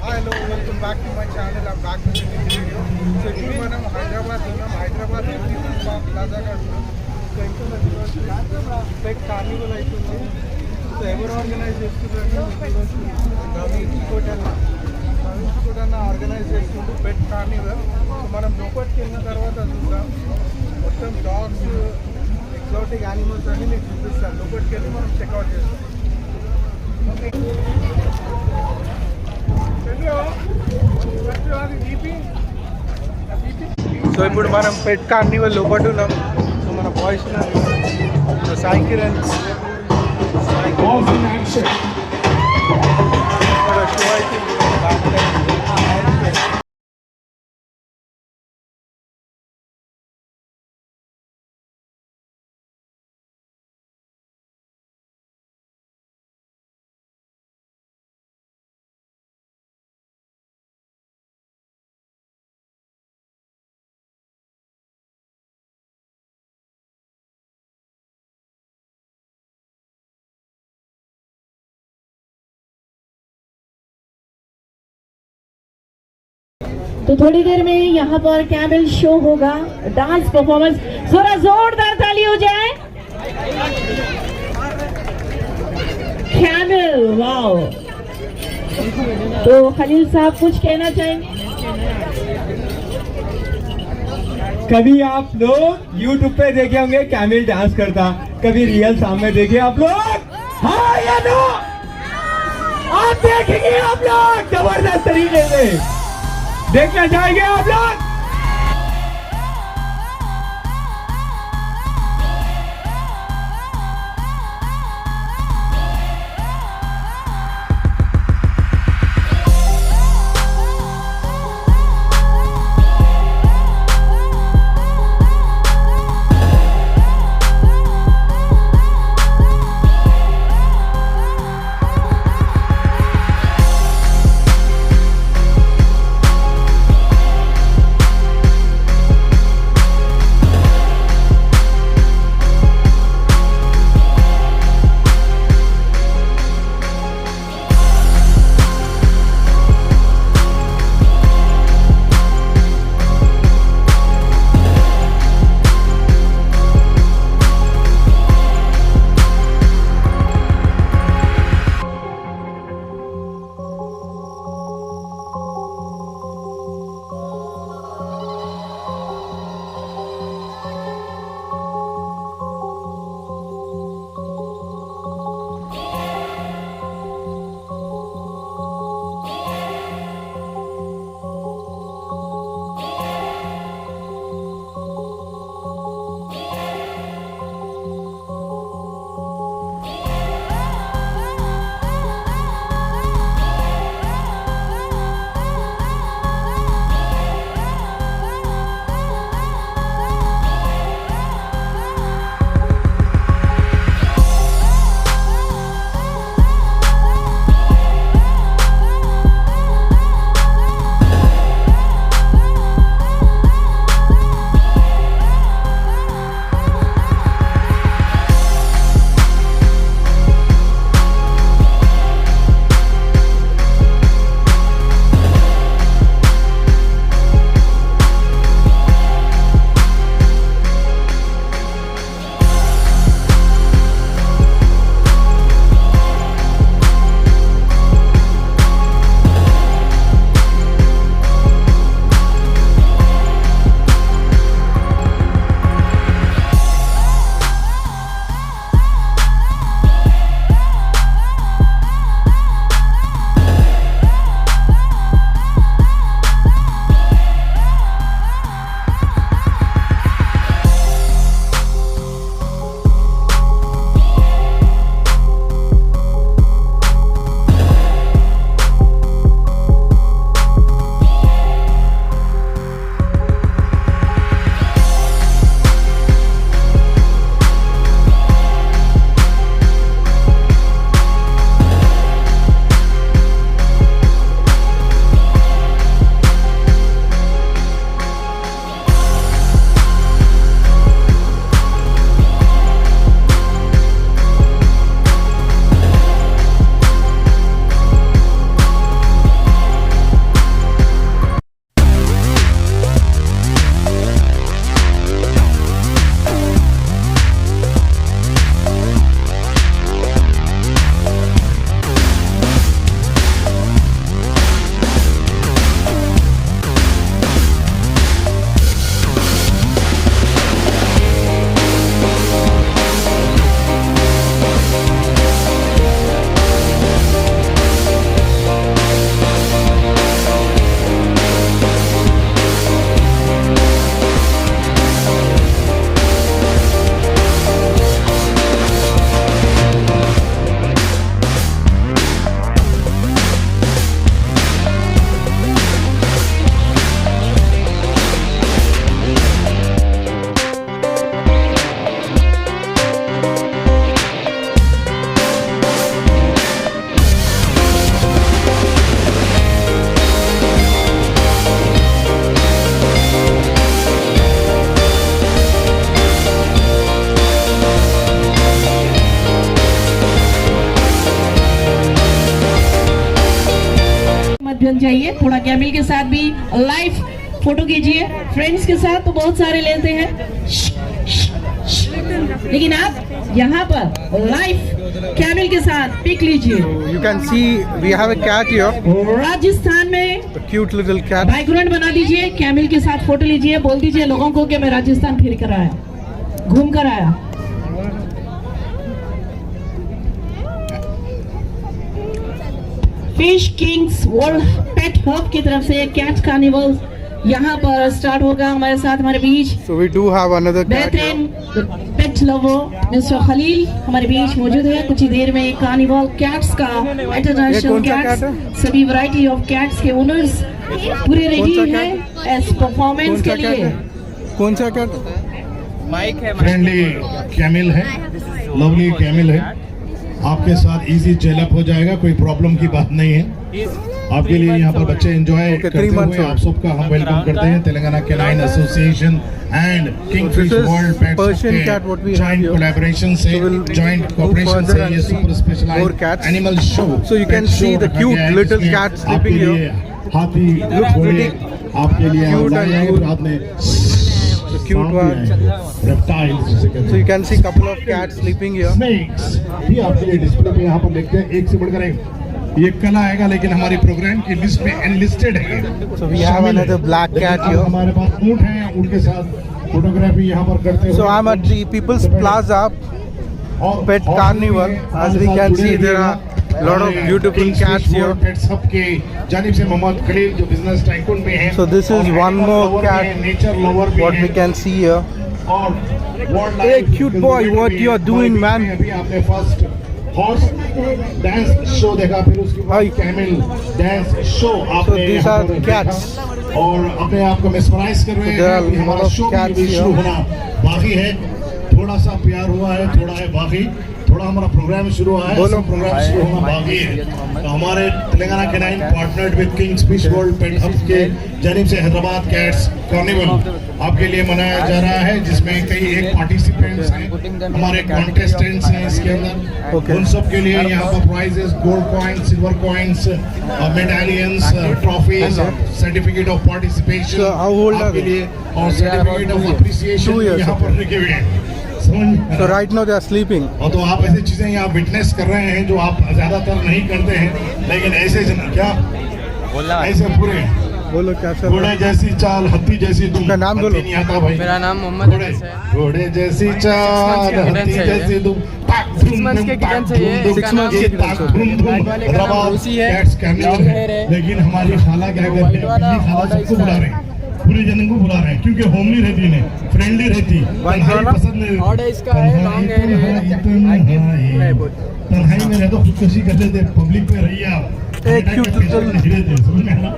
Hello, welcome back to my channel. I'm back with a new video. So ఇప్పుడు మనం హైదరాబాద్ ఉన్నాం. Hyderabad peoples park plaza కడుతున్నాం. So ఇంకా పెట్ Carnival అవుతుంది. సో ఎవరు ఆర్గనైజ్ చేస్తున్నారంటే నవీన్ కోటన్న ఆర్గనైజ్ చేస్తుంటూ పెట్ కార్నివల్. సో మనం లోపలికి వెళ్ళిన తర్వాత చూద్దాం. మొత్తం డాగ్స్ ఎగ్జాటిక్ యానిమల్స్ అన్ని మీకు చూపిస్తాను. లోపలికి వెళ్ళి మనం చెక్అవుట్ చేస్తాం. ఓకే, సో ఇప్పుడు మనం పెట్ కార్నివల్ లోపల ఉన్నాం. సో మన బాయ్స్ సాయి కిరణ్ షో అయితే तो थोड़ी देर में यहाँ पर कैमल शो होगा, डांस परफॉर्मेंस. जरा जोरदार ताली हो जाए. Camel, wow. तो खलील साहब कुछ कहना चाहेंगे? कभी आप लोग YouTube पे देखे होंगे कैमल डांस करता, कभी रियल सामने देखे आप लोग? हाँ या नो? आप देखेंगे आप लोग जबरदस्त तरीके से देखना चाहेंगे आप लोग? बन जाइए। थोड़ा कैमल के साथ भी लाइव फोटो कीजिए। फ्रेंड्स के साथ तो बहुत सारे लेते हैं, लेकिन आप यहाँ पर लाइव कैमल के साथ पिक लीजिए। You can see we have a cat here, Rajasthan में a cute little cat. Background बना दीजिए, कैमल के साथ फोटो लीजिए, बोल दीजिए लोगों को कि मैं राजस्थान फिर कर आया, घूम कर आया। फिश किंग्स वर्ल्ड पेट हब की तरफ से कैट कार्निवल यहाँ पर स्टार्ट होगा। हमारे साथ हमारे बीच So we do have another cat here. बेहतरीन पेट लवर मिस्टर खलील हमारे बीच मौजूद है। कुछ ही देर में कार्निवल कैट्स का ये इंटरनेशनल कौन सा कैट्स, cat है? सभी वैरायटी ऑफ कैट्स के ओनर्स पूरे रेडी सा हैं एस परफॉर्मेंस के लिए। कौन सा cat? फ्रेंडली कैमिल है, लवली कैमिल है, आपके साथ इजी चेलअप हो जाएगा, कोई प्रॉब्लम की बात नहीं है। आपके लिए यहाँ पर बच्चे एंजॉय Okay, करते 3 months हुए old. आप सबका हम वेलकम करते हैं। Telangana canine association and Kingfish This is world pets Persian cat what we have joint here. Collaboration से, So we'll joint move cooperation further से and ये see super more specialised cats. Animal show, So you can see the cute little cat sleeping here. हाथी Looks घोड़े pretty आपके लिए cute and लाए हैं, cool. रात में The cute one. रेप्टाइल्स जिसे कहते हैं। So you can see couple of cats sleeping here. Snakes भी आपके लिए डिस्प्ले पे यहाँ पर लिखते हैं, एक से बढ़कर एक। ये कल आएगा लेकिन हमारी प्रोग्राम की लिस्ट में एनलिस्टेड है। So we have another black लेकिन cat अब here. हमारे पास ऊँट हैं, ऊँट के साथ फोटोग्राफी यहाँ पर करते हुए। So I'm at the People's Plaza और- Pet और Carnival. भी As we हमारे can साथ see, जुड़े there हुए are हैं। lot of हमारे beautiful Kingfish cats here. World Pets Hub के जानिब से मोहम्मद खलील जो बिजनेस टाइकून में है। So this is और one animal more lover cat. भी है, nature lover भी What है। we can see here. और wildlife Hey, cute boy, conservation what भी you है। are doing, man? अभी आपने फर्स्ट हॉर्स डांस शो देखा, फिर उसके बाद Hi. कैमल डांस शो आपने these यहाँ are पर देखा। cats. और अपने आप को मेस्मराइज कर रहे So there हैं are कि हमारा lot of शो cats भी शुरू here. होना बाकी है। थोड़ा सा प्यार हुआ है, थोड़ा है बाकी, थोड़ा हमारा प्रोग्राम शुरू हुआ है, बोलो। सब प्रोग्राम शुरू होना बाकी है। तो हमारे Telangana canine partnered with Kings fish world pet hub के जानिब से हैदराबाद कैट्स कार्निवल आपके लिए मनाया जा रहा है, जिसमें कई एक पार्टिसिपेंट्स हैं, हमारे कॉन्टेस्टेंट्स हैं इसके अंदर। Okay. उन सब के लिए यहाँ पर prizes, gold coins, silver coins, medallions, trophies, certificate of participation So how old are आपके they? लिए और सर्टिफिकेट ऑफ अप्रिसिएशन 2 years, यहाँ पर रखे हुए हैं। समझ में आ So रहा है? right now they are sleeping. और तो आप ऐसी चीजें यहाँ विटनेस कर रहे हैं जो आप ज्यादातर नहीं करते हैं, लेकिन ऐसे क्या ऐसे पूरे बोलो क्या चल रहा घोड़े है? जैसी चाल, हत्ती जैसी दुम। उनका नाम बोलो। हत्ती नहीं आता भाई। मेरा नाम मोहम्मद घोड़े अनस है। घोड़े जैसी चाल, के किटन हत्ती से है। जैसी दुम। 6 months के किटन से ये, इसका नाम व्हाइट वाले का नाम रूसी है, लॉन्ग हेयर है। लेकिन हमारी खाला क्या करते हैं, व्हाइट वाला बिल्ली खाला और सबको इसका- बुला रहे हैं, पूरे जन को बुला रहे हैं, क्योंकि होमली रहती है, फ्रेंडली रहती है, व्हाइट तन्हाई वाला? पसंद नहीं। और इसका है, लॉन्ग हेयर है। तन्हाई में रहते खुदकुशी करते थे, पब्लिक पे रहिए आप। एक cute little- नहीं रहते, समझ में आया?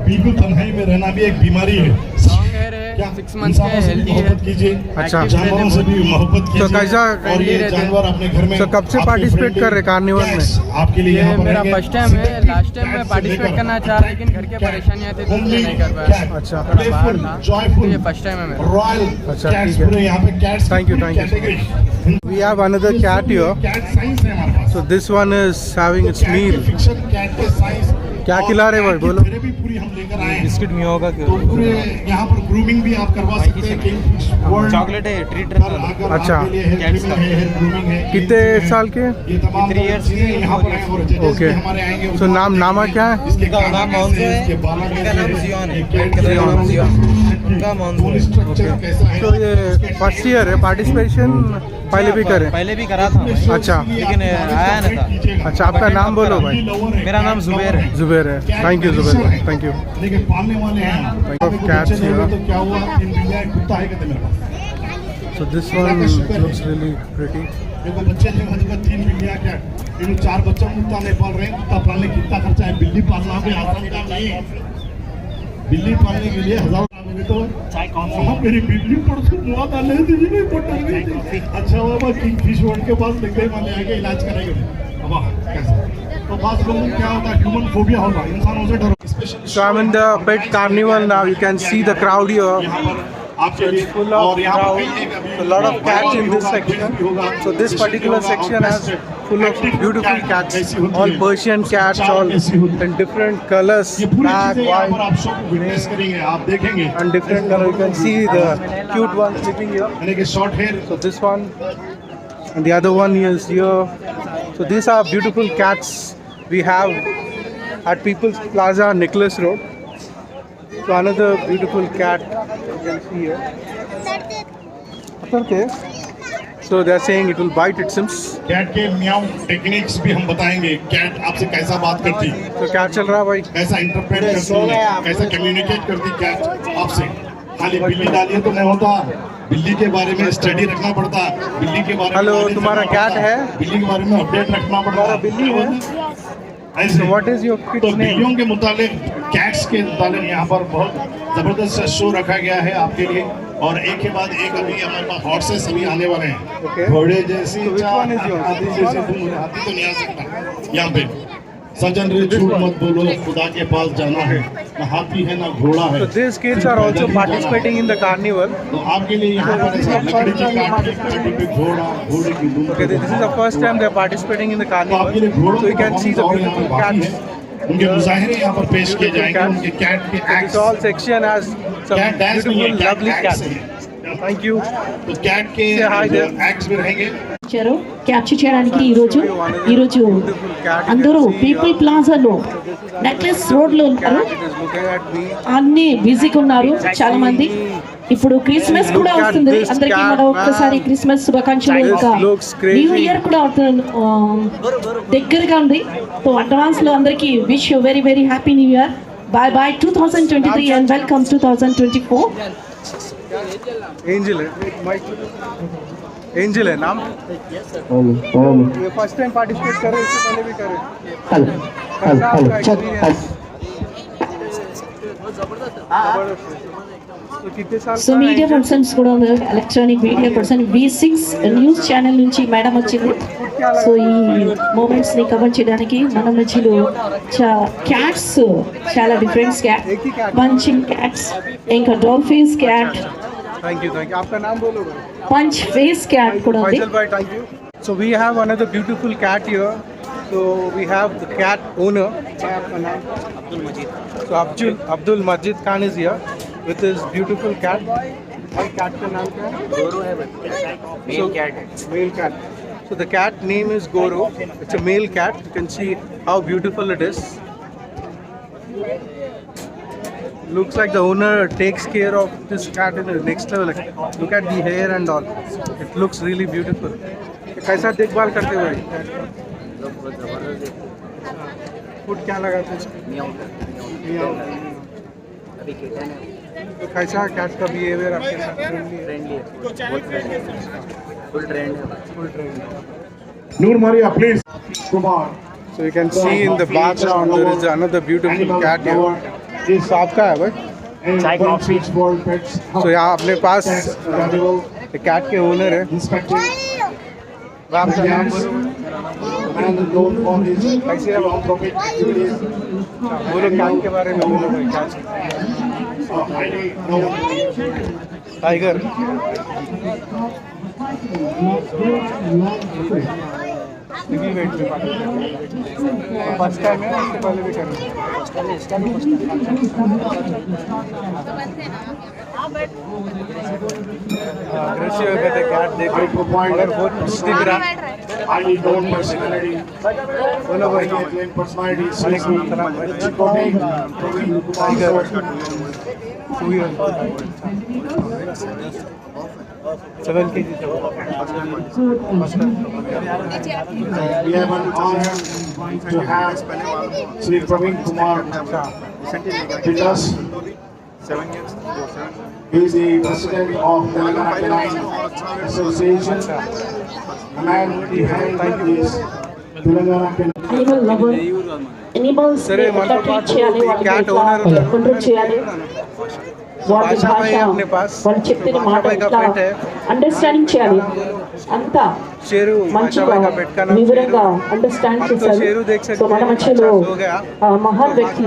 बिल्कुल तन्हाई में रहना भी एक बीमारी है। लॉन्ग हेयर है, क्या 6 months के, इंसानों से भी हेल्दी है। मोहब्बत कीजिए, अच्छा। जानवरों से भी मोहब्बत कीजिए। कैसा और friendly ये रहते हैं? जानवर अपने घर में So कब से आपके participate friendly कर रहे कार्निवल में? cats आपके लिए ये यहाँ पर मेरा रहेंगे। first time है। Selected Last time मैं cats participate से लेकर करना चाहा, लेकिन घर के cat, परेशानियाँ थी, तो homely नहीं कर पाया। cat, अच्छा। थोड़ा बाहर playful, था, joyful, तो ये first time है मेरा। रॉयल अच्छा, cats ठीक है। पूरे यहाँ पे cats Thank you, की thank you. category। We have another cat here. Cat size है हमारे पास। So this one is having its cat के meal. fiction, cat के size क्या और खिला रहे cat भाई, की बोलो। therapy पूरी हम लेकर आए हैं। बिस्किट में होगा तो पूरे यहाँ पर ग्रूमिंग भी आप करवा सकते हैं। किंगफिश वर्ल्ड चॉकलेट है, ट्रीट पर रहता है। आकर अच्छा। आपके लिए हेयर Cats ट्रिमिंग है, हेयर ग्रूमिंग है। कितने साल के? ये तमाम 3 years चीजें यहाँ पर हैं और जजेस Okay. भी हमारे आएंगे। So नामा क्या है? इसके उनका कान नाम कैसे मॉन्सो है, इसके बाला उनका कैसे नाम है, जियोन है, ये cat cat का नाम का जियोन। उनका उनका मॉन्सो है। स्ट्रक्चर कैसा है। तो ये फर्स्ट ईयर है पार्टिसिपेशन, पहले भी करे? पहले भी करा था मैं। अच्छा। लेकिन आया ना था। अच्छा, आपका नाम बोलो भाई। मेरा नाम जुबैर है। जुबैर है। Thank you Zubair, thank you. लेकिन पालने वाले हैं Thank you. आपको Cats बच्चे नहीं हुए here. तो क्या हुआ, इन बिल्लियाँ एक कुत्ता है कहते मेरे पास। So this one looks really pretty. देखो बच्चे जो है देखो 3 बिल्लियाँ क्या इन 4 बच्चों कुत्ता नहीं पाल रहे हैं। कुत्ता पालने कितना खर्चा है, बिल्ली पालना भी आसान काम नहीं है। बिल्ली पालने के लिए 1000 रुपये तो वहाँ मेरी बिल्ली परसों मुआ डाले थी नहीं पटक गई थी। अच्छा बाबा किंगफिश वर्ल्ड के पास लेके मैंने आके इलाज कराएंगे बाबा कैसे। तो बात लोगों को क्या होता है, ह्यूमन फोबिया होगा, इंसानों से डरो। So I'm in the pet carnival now. You can see the crowd here. आपके लिए full of और यहाँ crowd. पे एक अभी So lot of cats in this होगा, section. कुछ भी होगा। So this particular होगा, section और has best full of active beautiful cat cats, कैसी होती all है, Persian उसकी cats, चाल all कैसी होती है। in different colors, ये पूरी black, चीजें यहाँ पर white, आप शो को विटनेस करेंगे, आप देखेंगे and different color. You can see the cute one sleeping here. यानी कि short hair So this one and the other one is here. So these are beautiful cats we have at People's Plaza, Nicholas Road. So another beautiful cat you can see here. Okay. So they are saying it will bite, it seems. Cat के म्याऊ techniques भी हम बताएंगे, cat आपसे कैसा बात करती, तो क्या चल रहा है भाई? कैसा इंटरप्रेट करती है, कैसा कम्युनिकेट करती कैट आपसे। खाली बिल्ली डालिए तो नहीं होता, बिल्ली के बारे में स्टडी रखना पड़ता है, बिल्ली के बारे में हेलो, knowledge तुम्हारा रखना cat पड़ता है? बिल्ली के बारे में अपडेट रखना पड़ता तुम्हारा है। बिल्ली है? ऐसे। So what is your तो kit's name? बिल्लियों के मुतालिक, कैट्स के मुतालिक यहाँ पर बहुत जबरदस्त शो रखा गया है आपके लिए, और एक के बाद एक अभी हमारे पास हॉर्सेस अभी आने वाले हैं। Okay. घोड़े जैसी So which one is yours? हाथी This जैसे one? तुम हाथी तो नहीं आ सकता यहाँ पे। सजन रे झूठ मत बोलो, खुदा के पास जाना है, ना हाथी है ना घोड़ा है। So these kids are also participating in the carnival. तो आपके लिए यहाँ पर ऐसा लकड़ी की काट की काटी पे घोड़ा, घोड़े की दुम। Okay, this is the first time they are participating in the तो आपके लिए carnival. घोड़ों So you can see the और यहाँ beautiful पर बाकी cats. है। उनके मुजाहिरे यहाँ पर पेश किए जाएंगे, उनके कैट के This acts. all section has some cat dance नहीं है, beautiful, cat lovely acts cats. है। Thank you. तो कैट के Say hi there. एक्ट्स भी रहेंगे। వచ్చారు క్యాప్చర్ చేయడానికి ఈరోజు అందరూ పీపుల్ ప్లాజాలో నెక్లెస్ రోడ్లో ఉన్నారు. Cat, it is looking at me. అన్ని బిజీగా ఉన్నారు చాలా మంది. ఇప్పుడు క్రిస్మస్ కూడా వస్తుంది, అందరికీ మన ఒక్కసారి క్రిస్మస్ శుభాకాంక్షలు. ఇంకా న్యూ ఇయర్ కూడా దగ్గరగా ఉంది. సో అడ్వాన్స్ లో అందరికీ wish you very very happy new year. Bye bye 2023 and welcome 2024. Angel है, Mike. Angel है नाम. ये फर्स्ट टाइम पार्टिसिपेट कर रहे हैं, इससे पहले भी कर रहे हैं. कैसा आपका experience? तो कितने साल సో का మీడియా Angel? పర్సన్స్ కూడా ఉన్నారు. Electronic media person V6 news channel నుంచి మేడం వచ్చింది. సో ఈ మూమెంట్స్ ని కవర్ చేయడానికి మన మధ్యలో క్యాట్స్ చాలా డిఫరెంట్ క్యాట్, పంచింగ్ క్యాట్స్, ఇంకా dolphins cat, Thank you, thank you. आपका नाम बोलो भाई. పంచ్ ఫేస్ క్యాట్ కూడా ఉంది. Faisal bhai, thank you. So we have another beautiful cat here. So we have the cat owner. क्या आपका नाम? So Abdul Majid Khan is here with his beautiful cat. और cat का नाम क्या है? गोरू है मेल कैट है. Male cat. So the cat name is Goro. It's a male cat. You can see how beautiful it is. Looks like the owner takes care of this cat in the next level. Look at the hair and all. It looks really beautiful. कैसा देखभाल करते हो भाई? लोग बहुत जबरदस्त food क्या लगाते हैं? मियाँ अभी किटन है, तो कैसा कैट का बिहेवियर आपके साथ? फ्रेंडली है, बहुत फ्रेंडली है, फुल ट्रेंड है. Full trend. Noor Maria please Kumar. So you can see in the background there is another beautiful cat here. So आपका है भाई? चाय कॉफी So यहाँ अपने पास कैट के ओनर है. आपका नाम बोलो. कैसे है आप? बोलो कैट के बारे में बोलो भाई. Cat tiger. स्विगी वेट में फर्स्ट टाइम है, इससे पहले भी कर रहे हैं. अग्रेसिव है कहते कैट देखो मगर बहुत दिख रहा. बोलो भाई. वालेकुम सलाम भाई. Tiger 2 years 7 kg. We have an honor to have Sri Praveen Kumar with us. He is the president of Telangana Canine Association. The man behind this Telangana Canine. Animal lover, animals సరే మనతో పాటు cat owner control చేయాలి. వాళ్ళ భాషా భాయ్ భాష, अपने पास. వాళ్ళు చెప్పిన भाषा మాట भाई का ఎట్లా पेट है. అండర్స్టాండింగ్ చేయాలి. అంతా शेरू. भाषा మంచిగా भाई का पेट का नाम వివరంగా शेरू. అండర్స్టాండ్ अब तो చేశారు. शेरू देख सकते సో మన हैं, మధ్యలో 50 हो गया. మహాన్ వ్యక్తి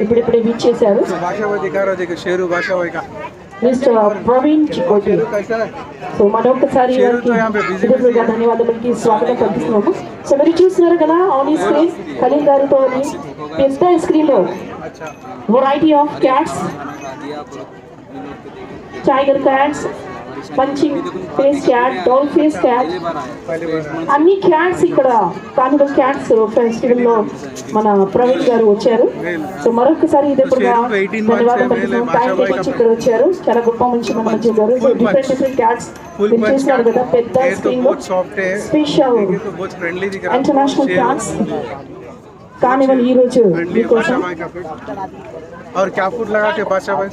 ఇప్పుడిప్పుడే విచ్చేశారు. तो भाषा भाई दिखा रहा है, देखो शेरू भाषा भाई का. మిస్టర్ ప్రవీణ్ చికోటి. సో మరొకసారి వారికి హృదయపూర్వక ధన్యవాదాలకి స్వాగతం పలుకుతున్నాము. సో మీరు చూస్తున్నారు కదా ఆన్ ఈ స్క్రీన్ ఖలీల్ గారితో పెద్ద స్క్రీన్ లో variety of cats, tiger cats, punching face cat, doll face cat, అన్ని క్యాట్స్ ఇక్కడ కార్నివల్ క్యాట్స్ ఫెస్టివల్ లో మన ప్రవీణ్ గారు వచ్చారు. సో మరొకసారి ఇది ధన్యవాదాలు పలుకుతున్నాం. టైం వచ్చి ఇక్కడ వచ్చారు. చాలా గొప్ప మంచి మన మధ్య గారు. సో డిఫరెంట్ క్యాట్స్ మీరు చూస్తున్నారు కదా పెద్ద స్క్రీన్ లో స్పెషల్ ఇంటర్నేషనల్ క్యాట్స్ కార్నివల్ ఈ రోజు మీకోసం. और क्या फूड लगा के बादशाह भाई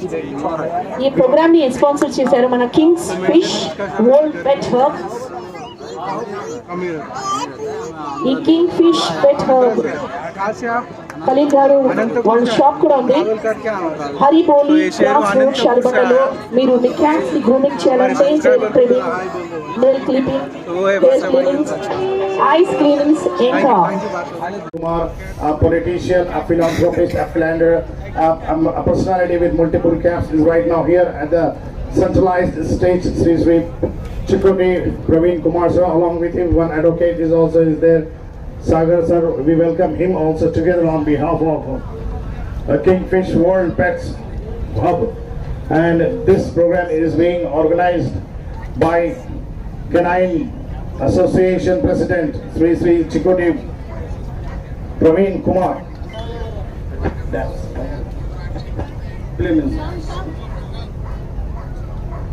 ఈ ప్రోగ్రామ్ ని స్పాన్సర్ చేశారు మన కింగ్స్ ఫిష్ వరల్డ్ పెట్ హబ్. ఈ కింగ్ ఫిష్ పెట్ హబ్ कहाँ से आप ఖలీల్ గారు వాళ్ళ షాప్ కూడా ఉంది. హరిబోలి క్రాస్ రోడ్ షాలిబండలో మీరు మీ క్యాట్స్ ని గ్రూమింగ్ చేయాలంటే hair trimming, nail clipping, hair cleanings, ice cleanings, ఇంకా Kumar, a politician, a philanthropist, a philanderer, a personality with multiple caps is right now here at the centralized stage. Sri Chikoti Praveen Kumar sir, along with him one advocate is also there. Sagar sir, we welcome him also together on behalf of Kingfish World Pets Hub. And this program is being organized by Canine Association President Sri Chikoti Praveen Kumar.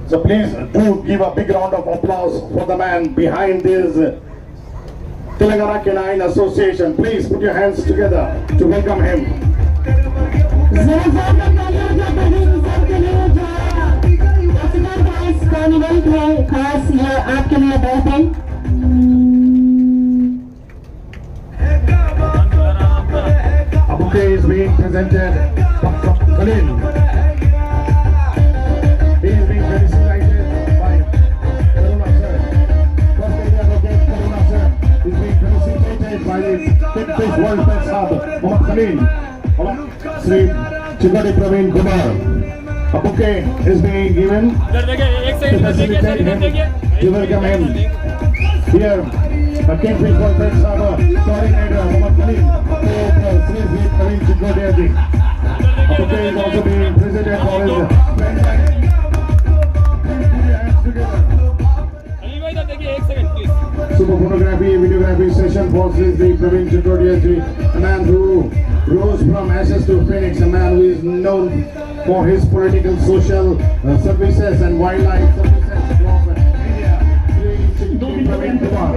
So please do give a big round of applause for the man behind this Telangana Canine Association. Please put your hands together to welcome him. Carnival है खास ये आपके लिए बैठे. A bouquet is being presented from Khalil. He is being felicitated by Karuna sir. First area bouquet Karuna sir is being felicitated by the Kingfish World Pets Hub Mohammad Khalil. Sri Chikoti Praveen Kumar. A bouquet is being given to facilitate him to welcome him. Here, the Kingfish World Pets Hub coordinator Mohammad Khalil. Sri Praveen Chikoti. A bouquet is also being presented for his friends. Super photography, videography session for Sri Praveen Chikoti, a man who rose from ashes to phoenix, a man who is known for his political, social services and wildlife services from India. Sri Praveen Kumar.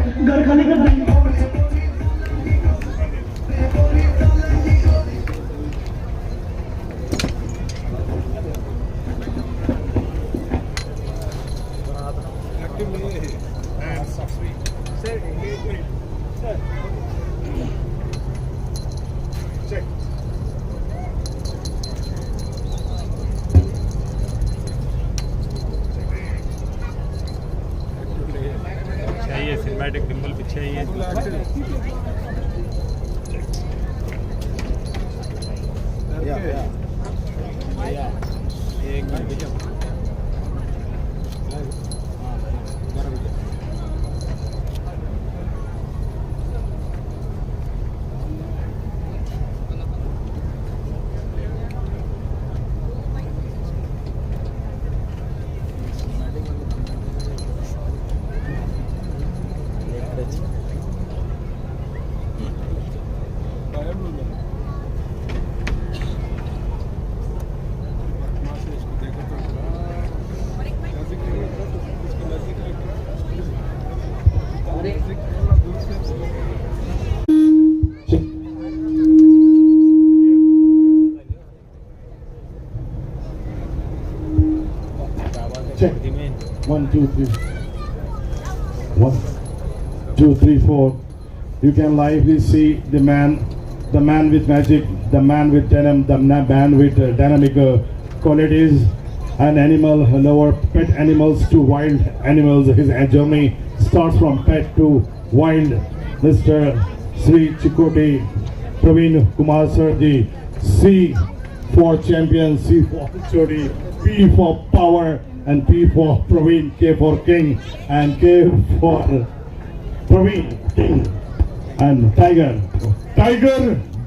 चाहिए cinematic Dimple भी चाहिए. Check. 1, 2, 3. 1, 2, 3, 4. You can lively see the man with magic, the man with denim, the man with dynamic qualities, and animal lover, pet animals to wild animals. His journey starts from pet to wild. Mr. Sri Chikoti Praveen Kumar Sir ji, for champion, C for Chodi, P for power, and P for Praveen, K for king, and K for Praveen, king, and tiger. Tiger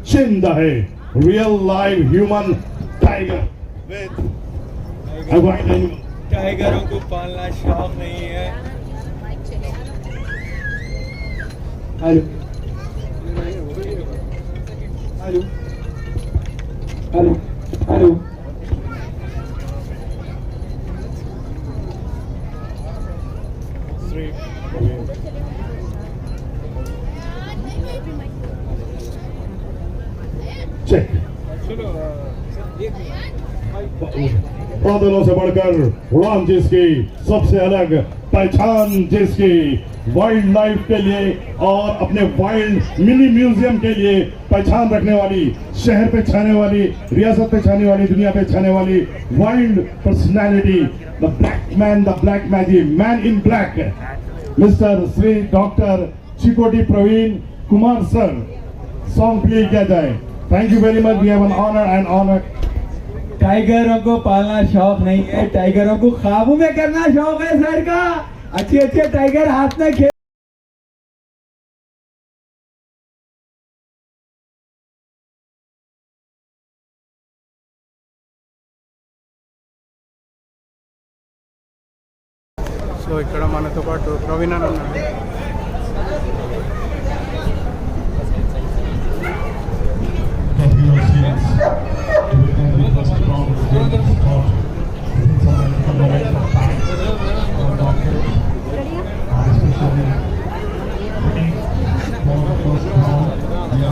Chinda hai, real live human tiger with a white animal. टाइगरों को पालना शौक नहीं है. Hello hello hello hello. Check. बादलों से बढ़कर उड़ान जिसकी, सबसे अलग पहचान जिसकी, वाइल्ड लाइफ के लिए और अपने वाइल्ड मिनी म्यूजियम के लिए पहचान रखने वाली, शहर पे छाने वाली, रियासत पे छाने वाली, दुनिया पे छाने वाली wild personality, the black man, the black magic, man in black, mister Shri doctor Chikoti Praveen Kumar sir. Song play किया जाए. Thank you very much. We have an honour and honour. टाइगरों को पालना शौक नहीं है, टाइगरों को काबू में करना शौक है सर का. अच्छे अच्छे टाइगर हाथ में खेल. సో ఇక్కడ మనతో పాటు ప్రవీణ్ అని ఉన్నాడు.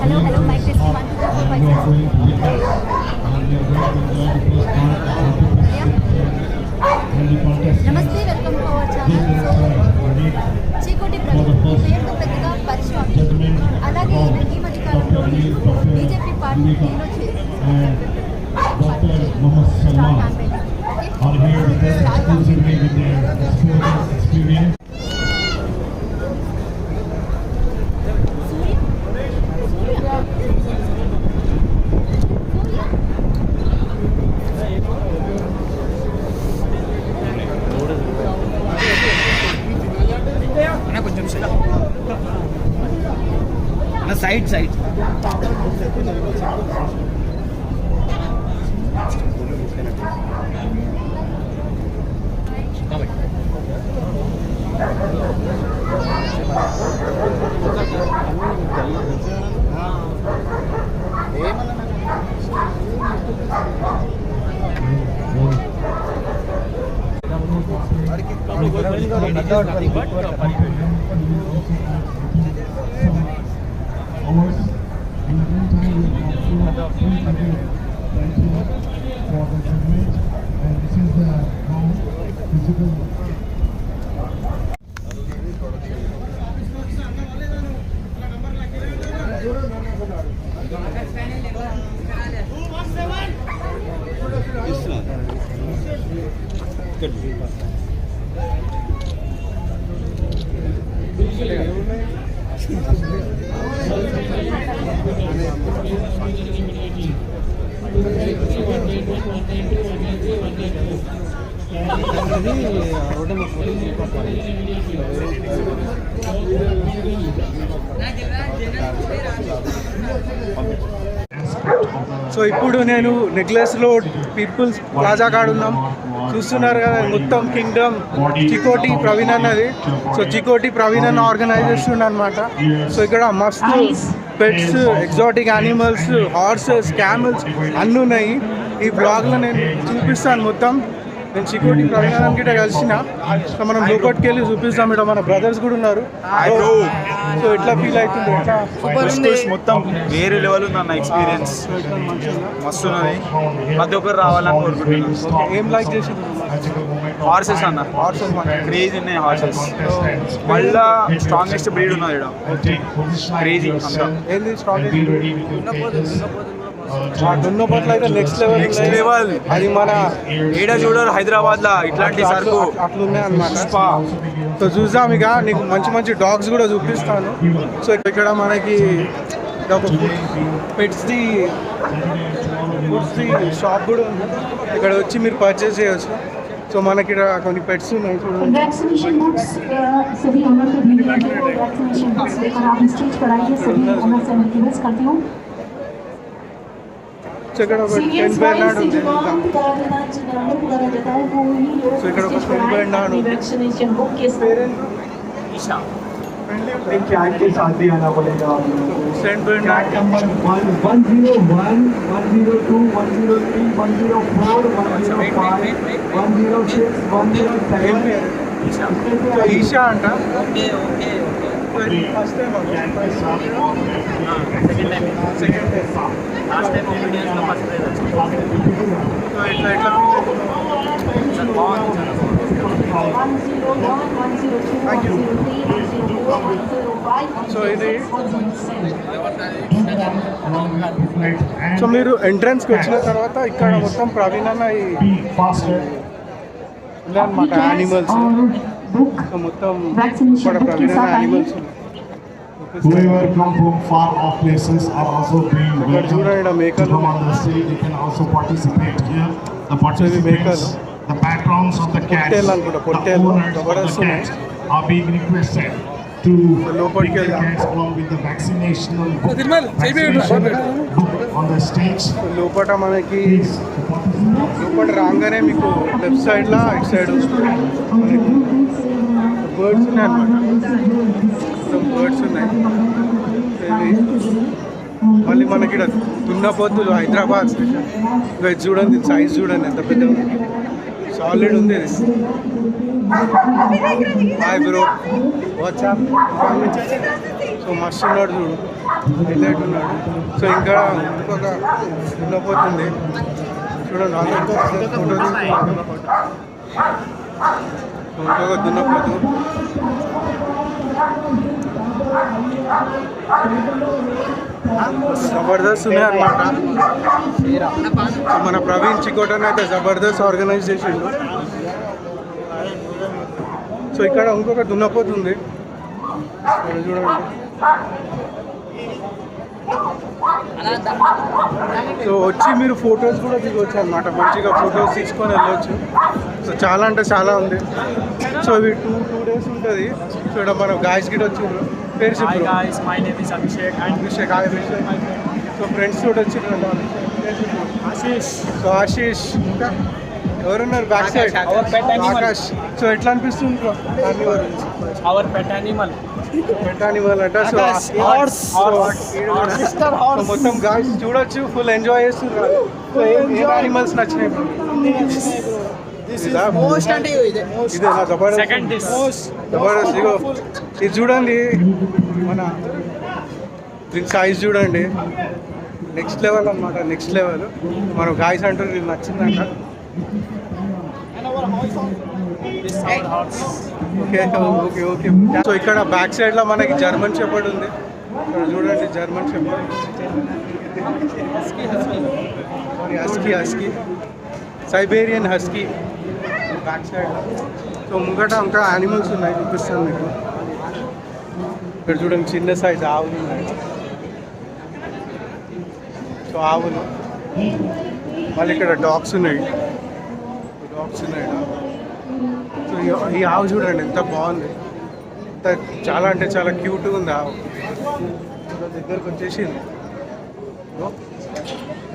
Hello, mic testing 1 2 3 4 నమస్తే, welcome to our channel. Chikoti Praveen పేరుతో పెద్దగా పరిచయం, అలాగే ఈ మధ్య కాలంలో బీజేపీ పార్టీలో చేరి Dr. Mohammad Salman are here with us exclusively with their sporting experience. Side side so ఇప్పుడు నేను నెక్లెస్లో పీపుల్స్ ప్లాజా కాడ ఉన్నాం. చూస్తున్నారు కదా, మొత్తం కింగ్డమ్ చికోటి ప్రవీణ్ అన్నది. సో చికోటి ప్రవీణ్ అన్న ఆర్గనైజ్ చేస్తుండ అనమాట. సో ఇక్కడ మస్తు pets, exotic animals, horses, camels అన్నీ ఉన్నాయి. ఈ బ్లాగ్లో నేను చూపిస్తాను మొత్తం. నేను చికోటి ప్రవీణ్ అన్న గిట్ట కలిసిన. సో మనం లోపలికి వెళ్ళి చూపిస్తాం. ఇక్కడ మన బ్రదర్స్ కూడా ఉన్నారు. సో ఎట్లా ఫీల్ అవుతుంది? మొత్తం వేరే లెవెల్ ఉంది అన్న ఎక్స్పీరియన్స్. మస్తు ఉన్నది, ప్రతి ఒక్కరు రావాలని కోరుకుంటున్నాను. ఏం లైక్ చేసింది? హార్సెస్ అన్న, హార్సెస్ క్రేజీ ఉన్నాయి హార్సెస్. మళ్ళా స్ట్రాంగెస్ట్ బ్రీడ్ ఉన్నది ఇక్కడ, క్రేజీ అంతా. ఏంది స్ట్రాంగెస్ట్? దున్నపోట్లు అయితే నెక్స్ట్ లెవెల్. అది మన ఏడా చూడరు హైదరాబాద్ లా ఇట్లాంటి సరుకు అట్లున్నాయి అన్నమాట. సో చూసాం, ఇక నీకు మంచి మంచి డాగ్స్ కూడా చూపిస్తాను. సో ఇక్కడ మనకి ఒక పెట్స్ది ఫుడ్స్ షాప్ కూడా ఉంది, ఇక్కడ వచ్చి మీరు పర్చేస్ చేయొచ్చు. సో మనకి ఇక్కడ కొన్ని పెట్స్ ఉన్నాయి చూడండి. वैक्सीनेशन बुक्स सभी ऑनर को दी गई है. वैक्सीनेशन बुक्स लेकर आप स्टेज पर आइए. सभी ऑनर से मैं रिक्वेस्ट करती हूँ. సో ఇక్కడ ఒక सीरियस సెంట్ బెర్నార్డ్ ఉంది. సో ఇక్కడ ఒక సెంట్ బెర్నార్డ్ ఉంది. वैक्सीनेशन बुक के कैट के साथ भी आना पड़ेगा आप लोगों को. Saint Bernard number 101, 102, 103, 104, 105, 106, 107. So Isha అంట. First time second time. So ఇట్లా ఇట్లా సో ఇది సో మీరు ఎంట్రన్స్కి వచ్చిన తర్వాత ఇక్కడ మొత్తం ప్రవీణ్ అన్న అన్నమాట యానిమల్స్. సో మొత్తం ఇక్కడ ప్రవీణ్ అన్న animals Whoever come from far off places are also being welcomed to come on the stage. They can also participate here. The participants, the patrons of the cats, the owners of the cats are being requested to bring the cats along with the vaccination book on the stage. లోపల మనకి లోపల రాగానే మీకు left సైడ్లో ఇటు side birds ఉన్నాయి అన్నమాట. Birds ఉన్నాయి. మళ్ళీ మనకి ఇక్కడ దున్నపోతులు హైదరాబాద్ వెజ్ చూడండి, సైజ్ చూడండి ఎంత పెద్ద సాలిడ్ ఉంది ఇది. Hi bro, WhatsApp. సో మస్తు ఉన్నాడు చూడు, హైలైట్ ఉన్నాడు. సో ఇంకా ఇంకొక దున్నపోతుంది చూడండి, అందరితో ఫోటో తీసుకున్నాడు. ఇంకొక దున్నపోతు. జబర్దస్త్ ఉన్నాయి అన్నమాట. మన ప్రవీణ్ చికోటన్ అయితే జబర్దస్త్ ఆర్గనైజ్ చేసిండు. సో ఇక్కడ ఇంకొక దున్నపోతుంది చూడండి. సో వచ్చి మీరు ఫొటోస్ కూడా దిగవచ్చు అన్నమాట, మంచిగా ఫొటోస్ తీసుకొని వెళ్ళొచ్చు. సో చాలా అంటే చాలా ఉంది. సో ఇవి టూ డేస్ ఉంటుంది. సో ఇక్కడ మనం గాయస్ గిట్ వచ్చి పేరు చెప్పు. అభిషేక్. సో ఫ్రెండ్స్ తోటి వచ్చిండ్రు. సో ఆశీష్, ఇంకా ఎవరున్నారు బ్యాక్ సైడ్? ఆకాష్. సో ఎట్లా అనిపిస్తుంది పెట్ యానిమల్ అంట. సో మొత్తం గాయస్ చూడొచ్చు, ఫుల్ ఎంజాయ్ చేస్తున్నారు. సో ఏం యానిమల్స్ నచ్చినాయి? ఇదేనా జబర్దస్త్? జబర్దస్త్. ఇగో ఇది చూడండి, మన దీని సైజ్ చూడండి, నెక్స్ట్ లెవెల్ అన్నమాట. Next level. మనం గాయస్ అంటారు ఇది నచ్చిందంట. Okay okay okay. సో ఇక్కడ బ్యాక్ సైడ్లో మనకి జర్మన్ షెపర్డ్ ఉంది. ఇక్కడ చూడండి German shepherd, husky, Siberian husky back సైడ్లో. సో ముంగట ఇంకా యానిమల్స్ ఉన్నాయి, చూపిస్తాను మీకు. ఇక్కడ చూడండి చిన్న సైజ్ ఆవులు ఉన్నాయి. సో ఆవులు. మళ్ళీ ఇక్కడ డాగ్స్ ఉన్నాయి. సో ఈ ఆవు చూడండి ఎంత బాగుంది, ఎంత చాలా అంటే చాలా క్యూట్గా ఉంది ఆవు. దగ్గరకు వచ్చేసింది,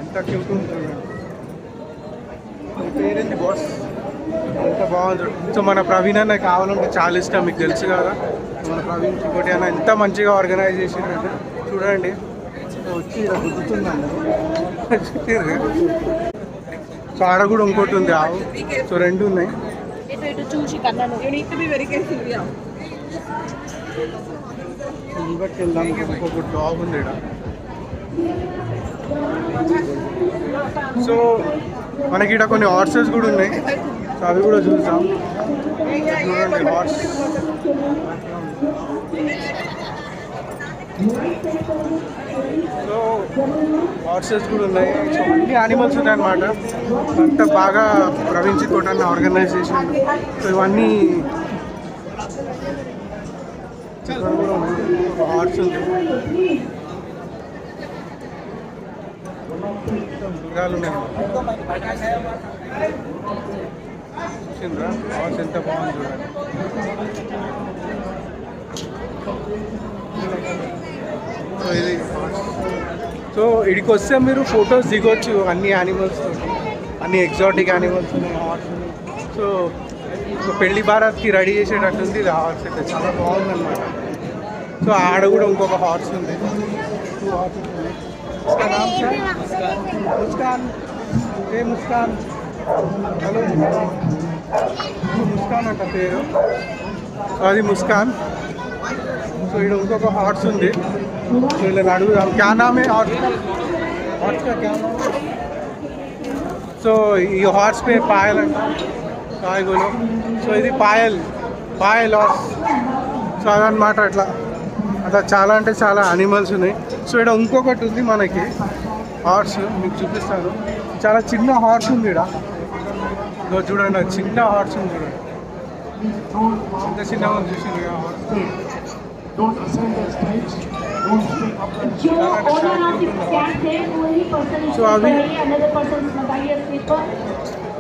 ఎంత క్యూట్గా ఉంది చూడండి. పేరేంటి బాస్? ఎంత బాగుంది. సో మన ప్రవీణ్ అన్న కావాలంటే చాలా ఇష్టం, మీకు తెలుసు కదా. మన ప్రవీణ్ చికోటి అన్న ఎంత మంచిగా ఆర్గనైజ్ చేసిందంటే చూడండి. వచ్చి ఇలా గుర్తుందండి. సో ఆడ కూడా ఇంకోటి ఉంది ఆవు. సో రెండు ఉన్నాయి. ఇంకొకటి వెళ్దాం. ఇంకొక డాగ్ ఉంది ఇక్కడ. సో మనకి ఇక్కడ కొన్ని హార్సెస్ కూడా ఉన్నాయి. సో అవి కూడా చూద్దాం. చూడండి హార్స్. సో హార్సెస్ కూడా ఉన్నాయి. సో అన్ని యానిమల్స్ ఉన్నాయి అన్నమాట. అంత బాగా ప్రవీణ్ చికోటన్ ఆర్గనైజ్ చేసిండు. సో ఇవన్నీ హార్స్ ఉంది. మృగాలు ఉన్నాయి. చూసిండ్రా హార్స్ ఎంత బాగుంది చూడండి. సో ఇది సో ఇక్కడికి వస్తే మీరు ఫొటోస్ దిగొచ్చు అన్ని యానిమల్స్, అన్ని ఎగ్జాటిక్ యానిమల్స్ ఉన్నాయి హార్స్. సో పెళ్లి భారత్కి రెడీ చేసేటట్టుంది ఇది హార్స్ అయితే చాలా బాగుందన్నమాట. సో ఆడ కూడా ఇంకొక హార్స్ ఉంది. 2 హార్సెస్ ఉన్నాయి. ముస్కాన్ ఏ ముస్కాన్ హలో ముస్కాన్ అంట పేరు. సో అది ముస్కాన్. సో ఇక్కడ ఇంకొక హార్స్ ఉంది. సో ఇలా అడుగుదాం క్యా నామే హార్స్ కా క్యా నామ్. సో ఈ హార్స్ పేరు పాయల్ అంట. కాయగూలో. సో ఇది పాయల్ హార్స్. సో అదనమాట అట్లా చాలా అంటే చాలా యానిమల్స్ ఉన్నాయి. సో ఇక్కడ ఇంకొకటి ఉంది మనకి హార్స్, మీకు చూపిస్తాను. చాలా చిన్న హార్స్ ఉంది ఇక్కడ. చూడండి అది చిన్న హార్స్ ఉంది చూడండి. ఎంత చిన్నగా ఉంది చూసింది హార్స్. సో అవి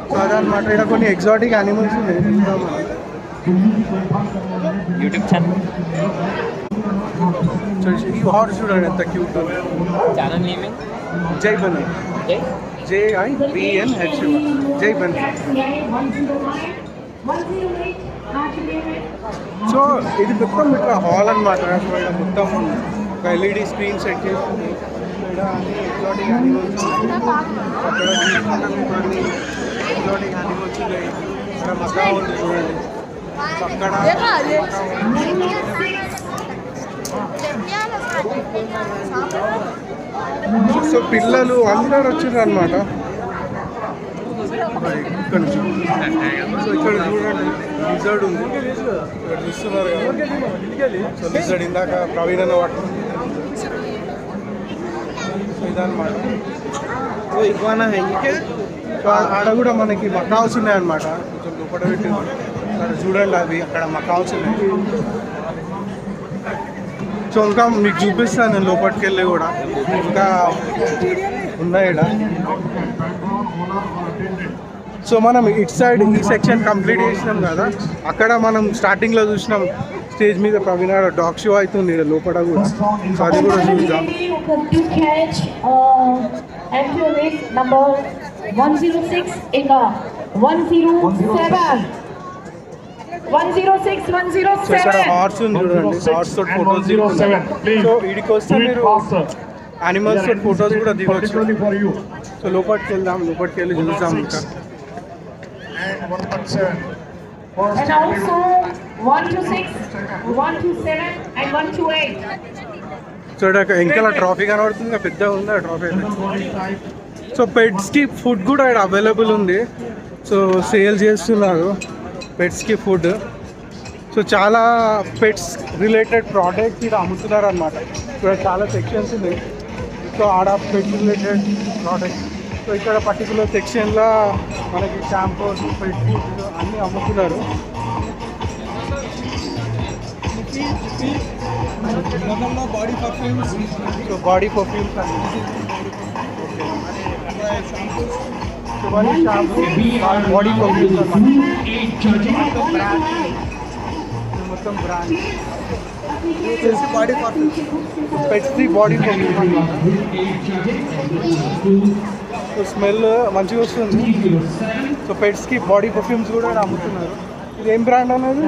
సో అదనమాట ఇక్కడ కొన్ని ఎగ్జాటిక్ యానిమల్స్ ఉన్నాయి. యూట్యూబ్ ఛానల్ ఈ హార్స్ చూడండి ఎంత క్యూట్ ఉంది. ఛానల్ నేమింగ్ జై బన్నీ, JIBNH, జై బన్నీ. సో ఇది మొత్తం ఇట్లా హాల్ అనమాట. మొత్తం ఒక LED స్క్రీన్ సెట్ చేస్తుంది. ఇక్కడ అన్ని ఎగ్జాటిక్ యానిమల్స్, అక్కడ అన్ని ఎగ్జాటిక్ యానిమల్స్ ఉన్నాయి. ఇక్కడ మకా ఉంది చూడండి. అక్కడ సో పిల్లలు అందరు వచ్చారు అనమాట. ఇక్కడ సో ఇక్కడ చూడండి లిజర్డ్ ఉంది. ఇక్కడ చూస్తున్నారు కదా. సో లిజర్డ్ ఇందాక ప్రవీణ్ అన్న వాటి సో ఇదన్నమాట. సో ఆడ కూడా మనకి మకాల్స్ ఉన్నాయన్నమాట. కొంచెం లోపల పెట్టి అక్కడ చూడండి అవి అక్కడ మకాల్స్ ఉన్నాయి. సో ఇంకా మీకు చూపిస్తాను నేను లోపలికి వెళ్ళి కూడా ఇంకా ఉన్నాయి ఇక్కడ. సో మనం ఇటు సైడ్ ఈ సెక్షన్ కంప్లీట్ చేసినాం కదా. అక్కడ మనం స్టార్టింగ్లో చూసినాం స్టేజ్ మీద ప్రవీణ్ డాగ్ షో అవుతుంది ఇక్కడ లోపల కూడా. సో అది కూడా చూద్దాం. సో ఇక్కడ హార్స్ ఉంది చూడండి. హార్స్ తోటి ఫోటోస్ దిగుతున్నాయి. సో వీడికి వస్తే మీరు యానిమల్స్ తోటి ఫోటోస్ కూడా దిగవచ్చు. సో లోపలికి వెళ్దాం, లోపలికి వెళ్ళి చూద్దాం ఇంకా. And also 1 to 6, 1 to 7 and 1 to 8. So ఇక్కడ ఇంకా ట్రాఫీ కనబడుతుంది, పెద్దగా ఉంది ఆ ట్రాఫీ అయితే. సో పెట్స్కి ఫుడ్ కూడా ఇక్కడ అవైలబుల్ ఉంది. సో సేల్ చేస్తున్నారు పెట్స్కి ఫుడ్. సో చాలా పెట్స్ రిలేటెడ్ ప్రోడక్ట్స్ ఇక్కడ అమ్ముతున్నారు అనమాట. ఇక్కడ చాలా సెక్షన్స్ ఉన్నాయి. సో ఆడ పెట్ రిలేటెడ్ ప్రోడక్ట్స్. సో ఇక్కడ పర్టికులర్ సెక్షన్లో మనకి షాంపూస్, పెట్ ఫుడ్ అన్నీ అమ్ముతున్నారు. Body perfumes. So body perfumes అని బాడీ పర్ఫ్యూమ్స్ మొత్తం బ్రాండ్ బాడీ పర్ఫ్యూమ్స్, పెట్స్ది బాడీ పర్ఫ్యూమ్ అన్నమాట. సో స్మెల్ మంచిగా వస్తుంది. సో పెట్స్కి బాడీ పర్ఫ్యూమ్స్ కూడా అమ్ముతున్నారు. ఇది ఏం బ్రాండ్ అనేది?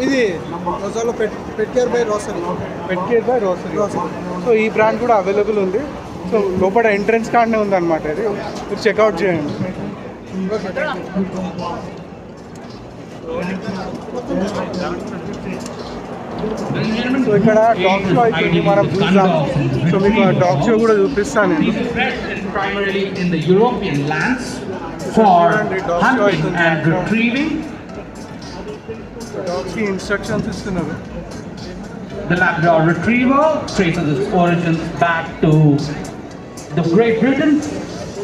ఇది రోజాలో pet care by Rosary. Pet care by Rosary. So ఈ బ్రాండ్ కూడా అవైలబుల్ ఉంది. సో లోపల ఎంట్రన్స్ కార్డ్నే ఉందన్నమాట. ఇది మీరు చెక్అవుట్ చేయండి. సో ఇక్కడ డాగ్ షో అయిపోయింది, మనం చూద్దాం. సో మీకు ఆ డాగ్ షో కూడా చూపిస్తాను నేను. Primarily in the European lands for hunting and retrieving. డాగ్స్కి ఇన్స్ట్రక్షన్స్ ఇస్తున్నారు. The Labrador Retriever traces its origins back to the Great Britain,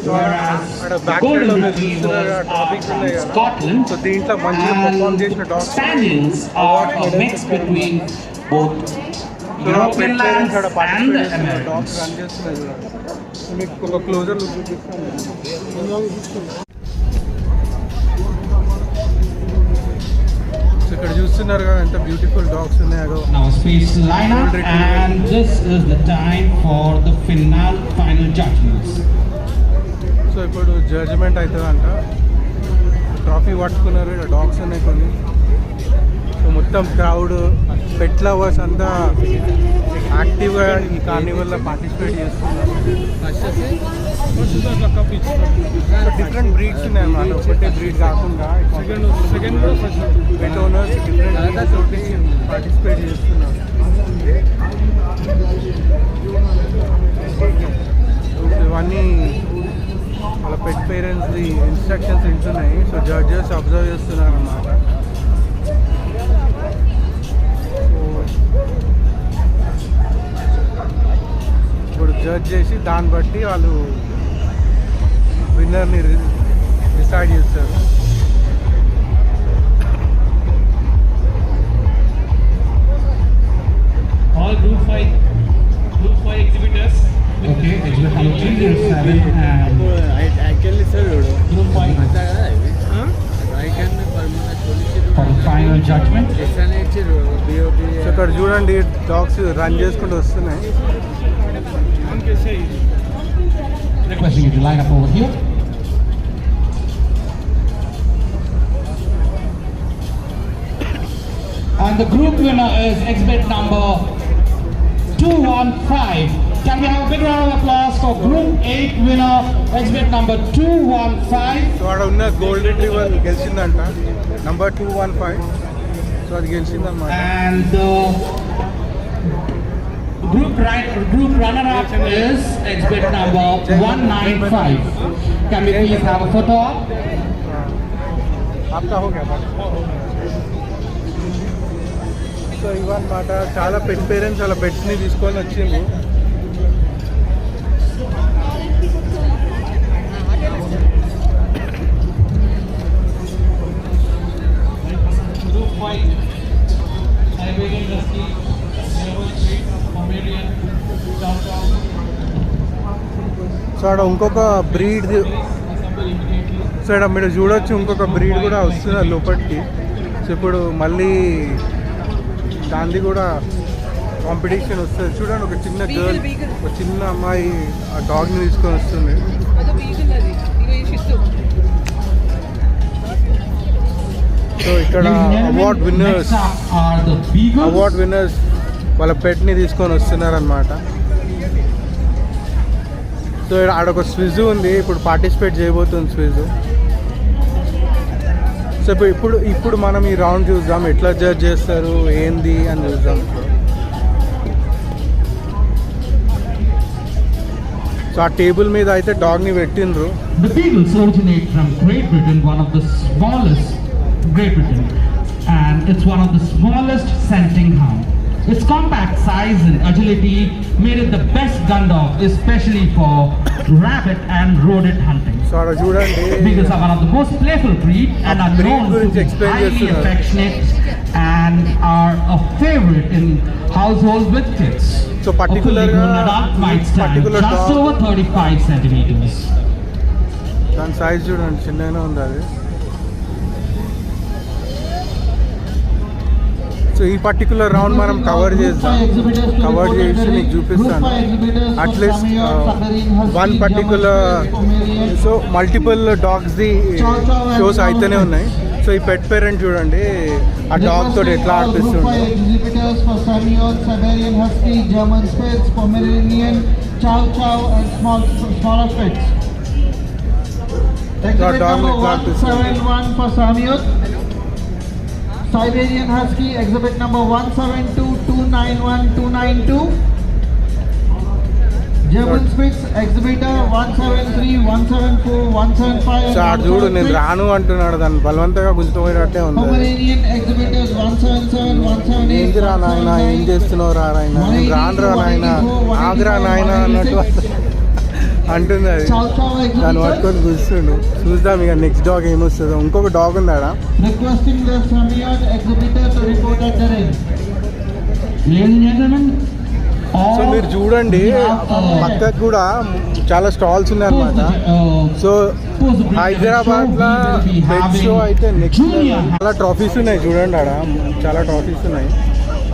whereas the Golden Retrievers are from Scotland, so దీంట్లో మంచిగా perform చేసిన dogs Spaniels are a mix between both European lands and the Americans. Dogs run చేస్తున్నాయి చూడండి. So మీకు ఒక closer look చూపిస్తాను. ఇక్కడ చూస్తున్నారు కదా ఎంత బ్యూటిఫుల్ డాగ్స్ ఉన్నాయో. Now space lineup, and this is the time for the final judgments. So ఇప్పుడు జడ్జిమెంట్ అవుతుందంట. ట్రాఫీ పట్టుకున్నారు, ఇక్కడ డాగ్స్ ఉన్నాయి కొన్ని. సో మొత్తం క్రౌడ్ పెట్ లవర్స్ అంతా యాక్టివ్గా ఈ కార్నివల్లో పార్టిసిపేట్ చేస్తున్నారు. డిఫరెంట్ బ్రీడ్స్ ఉన్నాయి అన్నమాట, ఒకటే బ్రీడ్ కాకుండా పెట్ ఓనర్స్ డిఫరెంట్ తోటి పార్టిసిపేట్ చేస్తున్నారు. ఇవన్నీ వాళ్ళ పెట్ పేరెంట్స్ది ఇన్స్ట్రక్షన్స్ వింటున్నాయి. సో జడ్జెస్ అబ్జర్వ్ చేస్తున్నారు అన్నమాట. ఇప్పుడు జడ్జ్ చేసి దాన్ని బట్టి వాళ్ళు విన్నర్ని డిసైడ్ చేస్తారు. All group 5 exhibitors. Okay, exhibit number 3, there is 7 and group 5 for the final judgment. So ఇక్కడ చూడండి డాగ్స్ రన్ చేసుకుంటూ వస్తున్నాయి. Requesting you to line up over here. And the group winner is exhibit number 215. Can we have a big round of applause for Group 8 winner, exhibit number 215. So అక్కడ ఉన్న gold retriever గెలిచిందంట, number 215. So అది గెలిచిందన్నమాట. And the group runner-up is exhibit number 195. Can we please have a photo op? आपका हो गया. So ఇవన్నమాట చాలా pet parents వాళ్ళ పెట్స్ని తీసుకొని వచ్చిండ్రు. Group 5, Siberian Husky, German Shepherd, Pomeranian, Chow Chow. So అక్కడ ఇంకొక బ్రీడ్, సో ఇక్కడ మీరు చూడొచ్చు ఇంకొక బ్రీడ్ కూడా వస్తున్నారు లోపలికి. సో ఇప్పుడు మళ్ళీ దాన్ని కూడా కాంపిటీషన్ వస్తుంది. చూడండి ఒక చిన్న గర్ల్, ఒక చిన్న అమ్మాయి ఆ డాగ్ని తీసుకొని వస్తుంది. సో ఇక్కడ అవార్డ్ విన్నర్స్ వాళ్ళ పెట్ని తీసుకొని వస్తున్నారు అన్నమాట. సో ఆడొక స్విజ్ ఉంది, ఇప్పుడు పార్టిసిపేట్ చేయబోతుంది స్విజ్. సో ఇప్పుడు మనం ఈ రౌండ్ చూద్దాం, ఎట్లా జడ్జ్ చేస్తారు ఏంది అని చూద్దాం. సో ఆ టేబుల్ మీద అయితే డాగ్ని పెట్టిండ్రు. The beagles originate from Great Britain, one of the smallest Great Britain, and it's one of the smallest scenting hound. Its compact size and agility made it the best gun dog, especially for rabbit and rodent hunting. So అక్కడ చూడండి Beagles are one of the most playful breed and are known to be highly affectionate and are a favorite in households with kids. So particular a fully grown adult might stand just dog, over 35 centimeters. దాని size చూడండి చిన్నగానే ఉంది అది. So ఈ particular round మనం cover చేద్దాం, cover చేసి మీకు చూపిస్తాను. At least one particular, so multiple డాగ్స్ది షోస్ అయితేనే ఉన్నాయి. సో ఈ పెట్ పేరెంట్ చూడండి ఆ డాగ్ తోటి ఎట్లా ఆడిపిస్తుంది. Siberian Husky, exhibit number 172, 291, 292. German Spitz, exhibitor 173, 174, 175. So ఆడు చూడు నేను రాను అంటున్నాడు, దాన్ని బలవంతంగా గుంజుకుపోయినట్టే ఉంది. Pomeranian exhibitors 177, 178. ఏంటి రా నాయన, ఏం చేస్తున్నావు రా నాయన, నేను రాను రా నాయన, ఆగ్రా నాయన అన్నట్టు అంటుంది అది. దాన్ని పట్టుకొని కూర్చుండు. చూద్దాం ఇక నెక్స్ట్ డాగ్ ఏమొస్తుందో. ఇంకొక డాగ్ ఉందాడా. Requesting the Samian exhibitor to report at the ring. Ladies and gentlemen, so మీరు చూడండి పక్కకు కూడా చాలా స్టాల్స్ ఉన్నాయన్నమాట. సో హైదరాబాద్లో పెట్ షో అయితే నెక్స్ట్ చాలా ట్రాఫీస్ ఉన్నాయి చూడండి. ఆడ చాలా ట్రాఫీస్ ఉన్నాయి.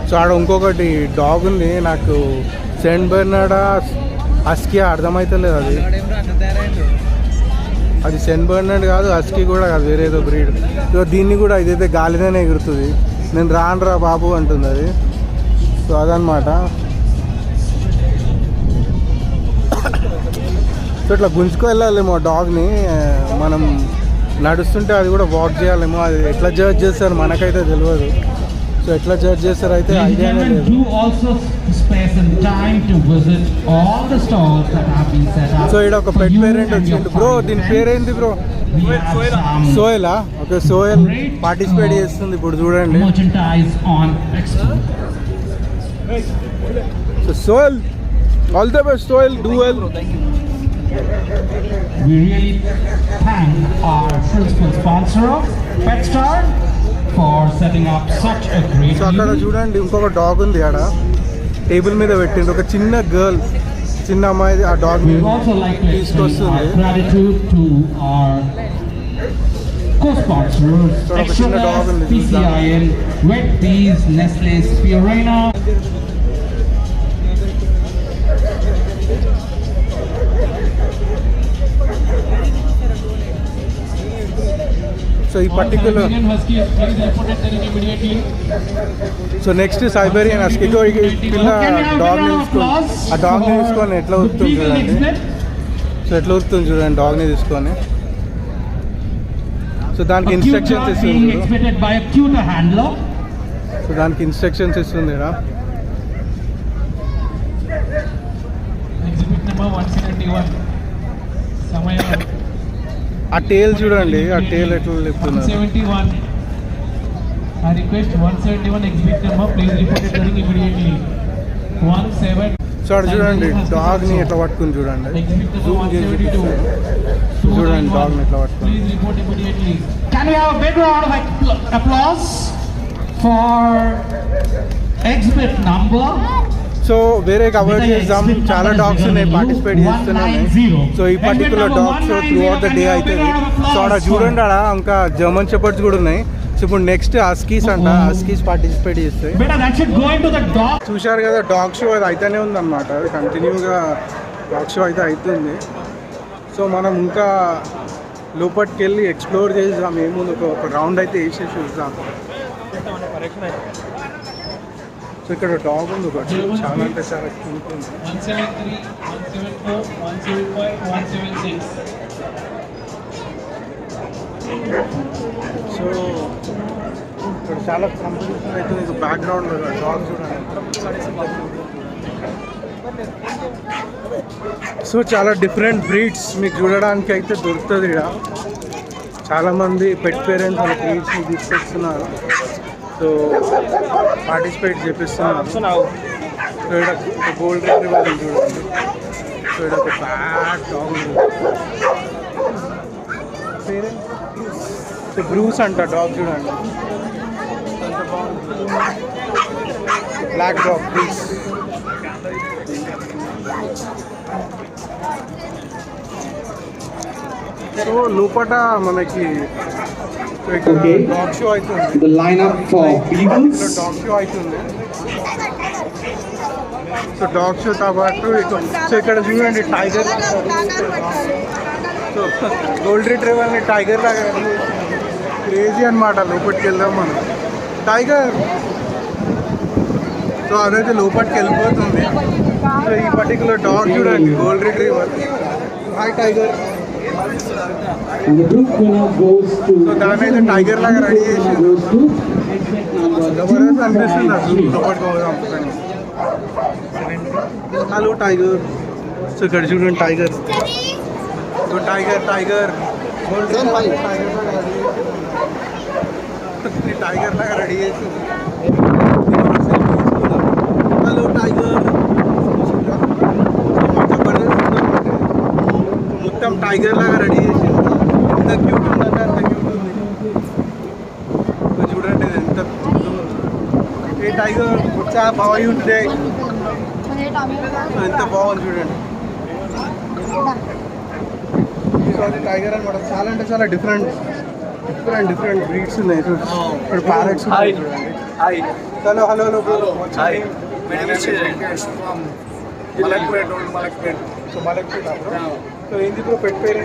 సో ఆడ ఇంకొకటి డాగ్ ఉంది, నాకు సెయింట్ బెర్నార్డా హస్కీ అర్థమవుతలేదు. అది సెయింట్ బెర్నార్డ్ కాదు, హస్కీ కూడా కాదు, వేరేదో బ్రీడ్. సో దీన్ని కూడా ఇదైతే గాలిలోనే ఎగురుతుంది. నేను రానురా బాబు అంటుంది అది. సో అదనమాట. సో ఇట్లా గుంజుకు వెళ్ళాలేమో డాగ్ని, మనం నడుస్తుంటే అది కూడా వాక్ చేయాలేమో. అది ఎట్లా జడ్జ్ చేస్తారు మనకైతే తెలియదు. సో ఎట్లా జడ్జ్ చేస్తారు అయితే ఐడియానే లేదు. సో ఇక్కడ ఒక పెట్ పేరెంట్ వచ్చిండు. బ్రో దీని పేరేంటి బ్రో? సోయలా? ఓకే, సోయల్ పార్టిసిపేట్ చేస్తుంది ఇప్పుడు చూడండి. సో సోయల్, ఆల్ ద బెస్ట్ సోయల్, do well. We really thank our principal sponsor, PetStar, for setting up such a great so అక్కడ చూడండి ఇంకొక డాగ్ ఉంది. ఆడ టేబుల్ మీద పెట్టిండు ఒక చిన్న గర్ల్, చిన్న అమ్మాయి ఆ డాగ్ తీసుకొస్తుంది. Gratitude to our co-sponsors, XLF, PCIN, Wet Bees, Nestle, Purina. So ఈ particular so next Siberian husky. పిల్ల డాగ్ని తీసుకొని ఆ డాగ్ని తీసుకొని ఎట్లా ఉరుకుతుంది చూడండి. సో ఎట్లా ఉరుకుతుంది చూడండి డాగ్ని తీసుకొని. సో దానికి ఇన్స్ట్రక్షన్స్ ఇస్తుంది. సో దానికి ఇన్స్ట్రక్షన్స్ ఇస్తుంది ఇక్కడ. ఆ టేల్ చూడండి, ఆ టేల్ ఎట్లా చెప్తున్నారు. సో అక్కడ చూడండి డాగ్ని ఎట్లా పట్టుకుని చూడండి. జూమ్ చేసి చూడండి డాగ్ని ఎట్లా పట్టుకుని. Can we have a big round of applause for exhibit number? So వేరే కవర్ చేద్దాం. చాలా డాగ్స్ ఉన్నాయి పార్టిసిపేట్ చేస్తున్నాయి. సో ఈ particular dogs through out the day అవుతుంది. సో అక్కడ చూడండి, ఆడ ఇంకా జర్మన్ షెపర్డ్స్ కూడా ఉన్నాయి. సో ఇప్పుడు నెక్స్ట్ హస్కీస్ అంట, హస్కీస్ పార్టిసిపేట్ చేస్తాయి. చూశారు కదా డాగ్ షో అది అయితేనే ఉందన్నమాట. అది కంటిన్యూగా డాగ్ షో అయితే అవుతుంది. సో మనం ఇంకా లోపలికి వెళ్ళి ఎక్స్ప్లోర్ చేద్దాం. ఏముంది ఒక రౌండ్ అయితే వేసేసి చూద్దాం. సో ఇక్కడ డాగ్ ఉంది ఒకటి, చాలా అంటే చాలా క్యూట్ ఉంది. 173, 174, 175, 176. సో ఇక్కడ చాలా కాంపిటీషన్ అయితే మీకు బ్యాక్గ్రౌండ్లో డాగ్ చూడండి. సో చాలా డిఫరెంట్ బ్రీడ్స్ మీకు చూడడానికి అయితే దొరుకుతుంది ఇక్కడ. చాలామంది పెట్ పేరెంట్స్ వాళ్ళ బ్రీడ్స్ని తీసుకొస్తున్నారు. సో పార్టిసిపేట్ చేపిస్తున్నారు. సో ఇక్కడ ఒక గోల్డ్ రిట్రీవర్ చూడండి. సో ఇక్కడ ఒక బ్యాడ్ డాగ్ ఉంది. సో బ్రూస్ అంట డాగ్ చూడండి, ఎంత బాగుంది. Black dog Bruce. సో లోపల మనకి డాగ్ షో అవుతుంది. The lineup for beagles. Dog show అవుతుంది. సో డాగ్ షోతో పాటు సో ఇక్కడ చూడండి టైగర్. సో గోల్డ్ రిట్రీవర్ని టైగర్ లాగా క్రేజీ అనమాట. లోపలికి వెళ్దాం మనం. టైగర్. సో అదైతే లోపలికి వెళ్ళిపోతుంది. సో ఈ పర్టికులర్ డాగ్ చూడండి gold retriever. Hi tiger. So దాన్ని అయితే టైగర్ లాగా రెడీ చేసి జబర్దస్త్ అనిపిస్తుంది. అసలు లోపలికి పోదాం. Hello tiger. సో ఇక్కడ చూడండి tiger. So tiger tiger tiger లాగా రెడీ చేసి హలో టైగర్. మొత్తం టైగర్ లాగా రెడీ చేసి ఎంత క్యూట్ ఉందంటే అంత క్యూట్ ఉంది. చూడండి ఎంత ఏ టైగర్ వచ్చా బాగా టుడే. ఎంత బాగుంది చూడండి. సో అది టైగర్ అనమాట. చాలా అంటే చాలా డిఫరెంట్ బ్రీడ్స్ ఉన్నాయి. ఇప్పుడు ప్యారెట్స్ ఉన్నాయి చూడండి. Hello hello hello so Malakpet. So ఏంది బ్రో పెట్ పేరు?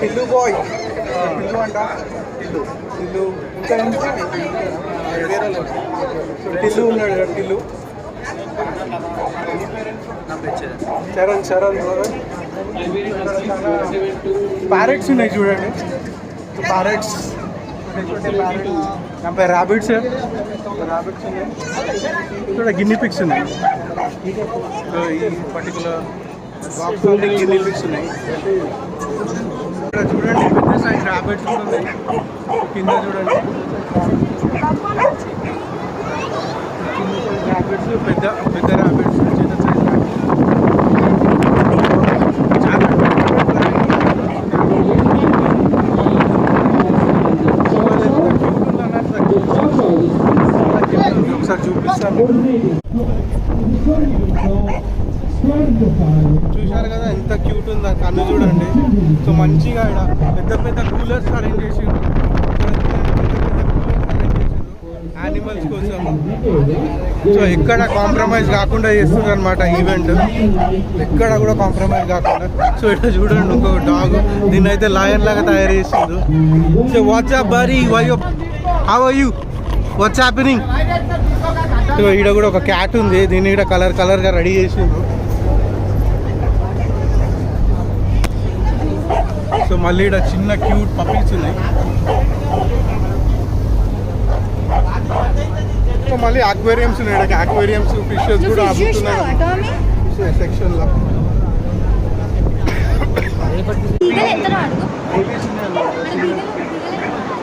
టిల్లు బాయ్, టిల్లు అంట, టిల్లు ఇంకా ఏంటి? సో టిల్లు ఉన్నాడు కదా, టిల్లు. చరణ్ ప్యారెట్స్ ఉన్నాయి చూడండి. ప్యారెట్స్ ర్యాబిట్స్ ఉన్నాయి. ఇక్కడ గిన్నీ పిక్స్ ఉన్నాయి. సో ఈ పర్టికులర్ బాక్స్ గిన్నీ పిక్స్ ఉన్నాయి. ఇక్కడ చూడండి పెద్ద సైజ్ ర్యాబిట్స్ కూడా ఉన్నాయి. కింద చూడండి ర్యాబిట్స్, పెద్ద ర్యాబిట్స్, చిన్న సైజ్ ఒకసారి చూపిస్తాను. చూశారు కదా ఎంత క్యూట్ ఉందా, కన్ను చూడండి. సో మంచిగా ఇక్కడ పెద్ద కూలర్స్ అరేంజ్ చేసి యానిమల్స్ కోసం. సో ఎక్కడ కాంప్రమైజ్ కాకుండా చేస్తుంది అనమాట ఈవెంట్, ఎక్కడ కూడా కాంప్రమైజ్ కాకుండా. సో ఇక్కడ చూడండి ఇంకొక డాగ్, దీన్ని అయితే లయన్ లాగా తయారు చేసిండు. So what's up buddy how are you, what's happening. So ఈడ కూడా ఒక క్యాట్ ఉంది, దీన్ని కూడా కలర్గా రెడీ చేసిండు. సో మళ్ళీ ఇక్కడ చిన్న క్యూట్ పప్పీస్ ఉన్నాయి. సో మళ్ళీ అక్వేరియంస్ ఉన్నాయి, ఇక్కడ అక్వేరియంస్ ఫిషెస్ కూడా అమ్ముతున్నారు సెక్షన్లో.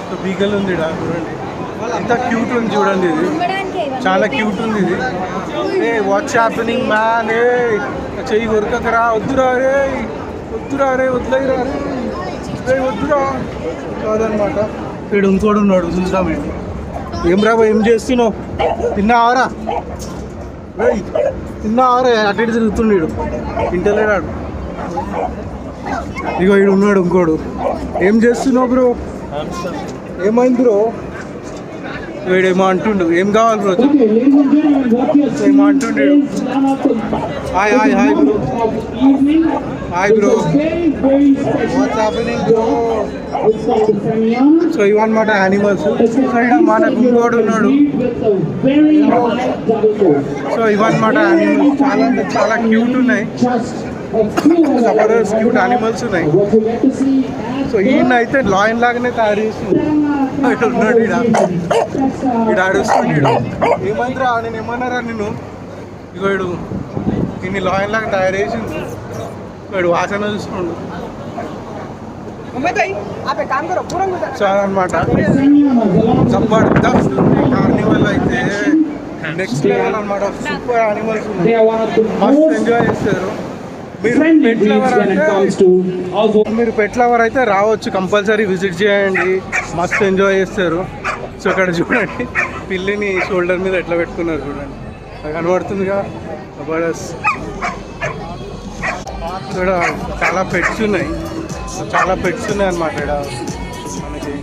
సో బీగల్ ఉంది ఇక్కడ చూడండి, ఎంత క్యూట్ ఉంది చూడండి. ఇది చాలా క్యూట్ ఉంది. ఇది ఏ వాట్స్ హ్యాపెనింగ్ మ్యాన్, ఏ చెయ్యి కొరకకరా, వద్దురా రే వద్దులేరా రే వద్దురా కాదనమాట. ఇక్కడ ఇంకోడు ఉన్నాడు, చూద్దామేంటి. ఏం రాబా ఏం చేస్తున్నావు, తిన్నావారా అటు ఇటు తిరుగుతున్నాడు, ఇంటలేడాడు. ఇగో ఈడు ఉన్నాడు ఇంకోడు. ఏం చేస్తున్నావు బ్రో, ఏమైంది బ్రో? వీడేమో అంటుండు, ఏం కావాలి బ్రో, ఏమో అంటుండు. Hi bro, what's happening bro. So ఇవన్నమాట యానిమల్స్. మనకు ఇంకోడు ఉన్నాడు. సో ఇవన్నమాట యానిమల్స్, చాలా అంటే చాలా క్యూట్ ఉన్నాయి, జబర్దస్త్ క్యూట్ యానిమల్స్ ఉన్నాయి. సో ఈయన అయితే లాయన్ లాగానే తయారు చేసింది. ఇటు ఉన్నాడు, ఈడ అడుస్తున్నాడు. ఏమైందిరా, నేను ఏమన్నారా నిన్ను? ఇగో ఇడు ఇన్ని లాయన్ లాగా తయారు చేసింది. ఇడు వాసన చూస్తున్నాడు. సో అదనమాట జబర్దస్త్ కార్నివల్ అయితే నెక్స్ట్ లెవెల్ అనమాట. సూపర్ యానిమల్స్ ఉన్నాయి, మస్తు ఎంజాయ్ చేస్తారు. మీరు పెట్ లవర్ అయితే రావచ్చు, కంపల్సరీ విజిట్ చేయండి, మస్తు ఎంజాయ్ చేస్తారు. సో అక్కడ చూడండి పిల్లిని షోల్డర్ మీద ఎట్లా పెట్టుకున్నారు చూడండి, అది కనబడుతుందిగా. జబర్దస్త్. ఇక్కడ చాలా పెట్స్ ఉన్నాయి అన్నమాట ఇక్కడ మనకి.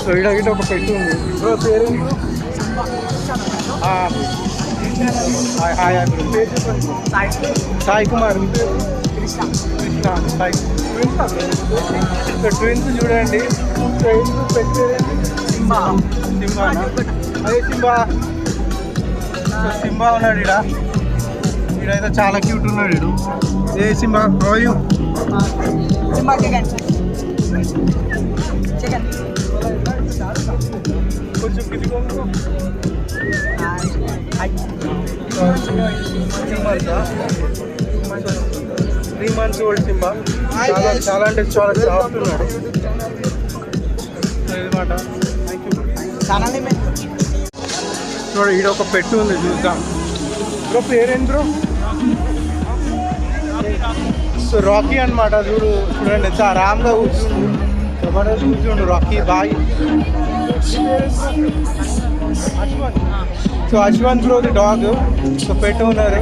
సో ఇక్కడ ఒక పెట్ ఉంది. బ్రో పేరు సాయి కుమార్, కృష్ణ సాయి. ట్విన్స్ చూడండి, ట్విన్స్ పెట్టేది సింబా. అదే సింబా ఉన్నాడు ఈడైతే చాలా క్యూట్ ఉన్నాడు ఈడు. ఏ సింబా రాయు కొంచెం కిందికి 3 months ఓల్డ్ సింబా. చాలా అంటే చాలా సాఫ్ట్ ఉన్నాడు అనమాట. చూడ ఈడ ఒక పెట్టు ఉంది, చూద్దాం. బ్రో పేరేంటి బ్రో? సో రాకీ అనమాట. చూడండి ఎంత ఆరాంగా కూర్చుండు, జబర్దస్త్ కూర్చుండు Rocky boy. So Ashwanth bro the dog so pet ఉన్నారు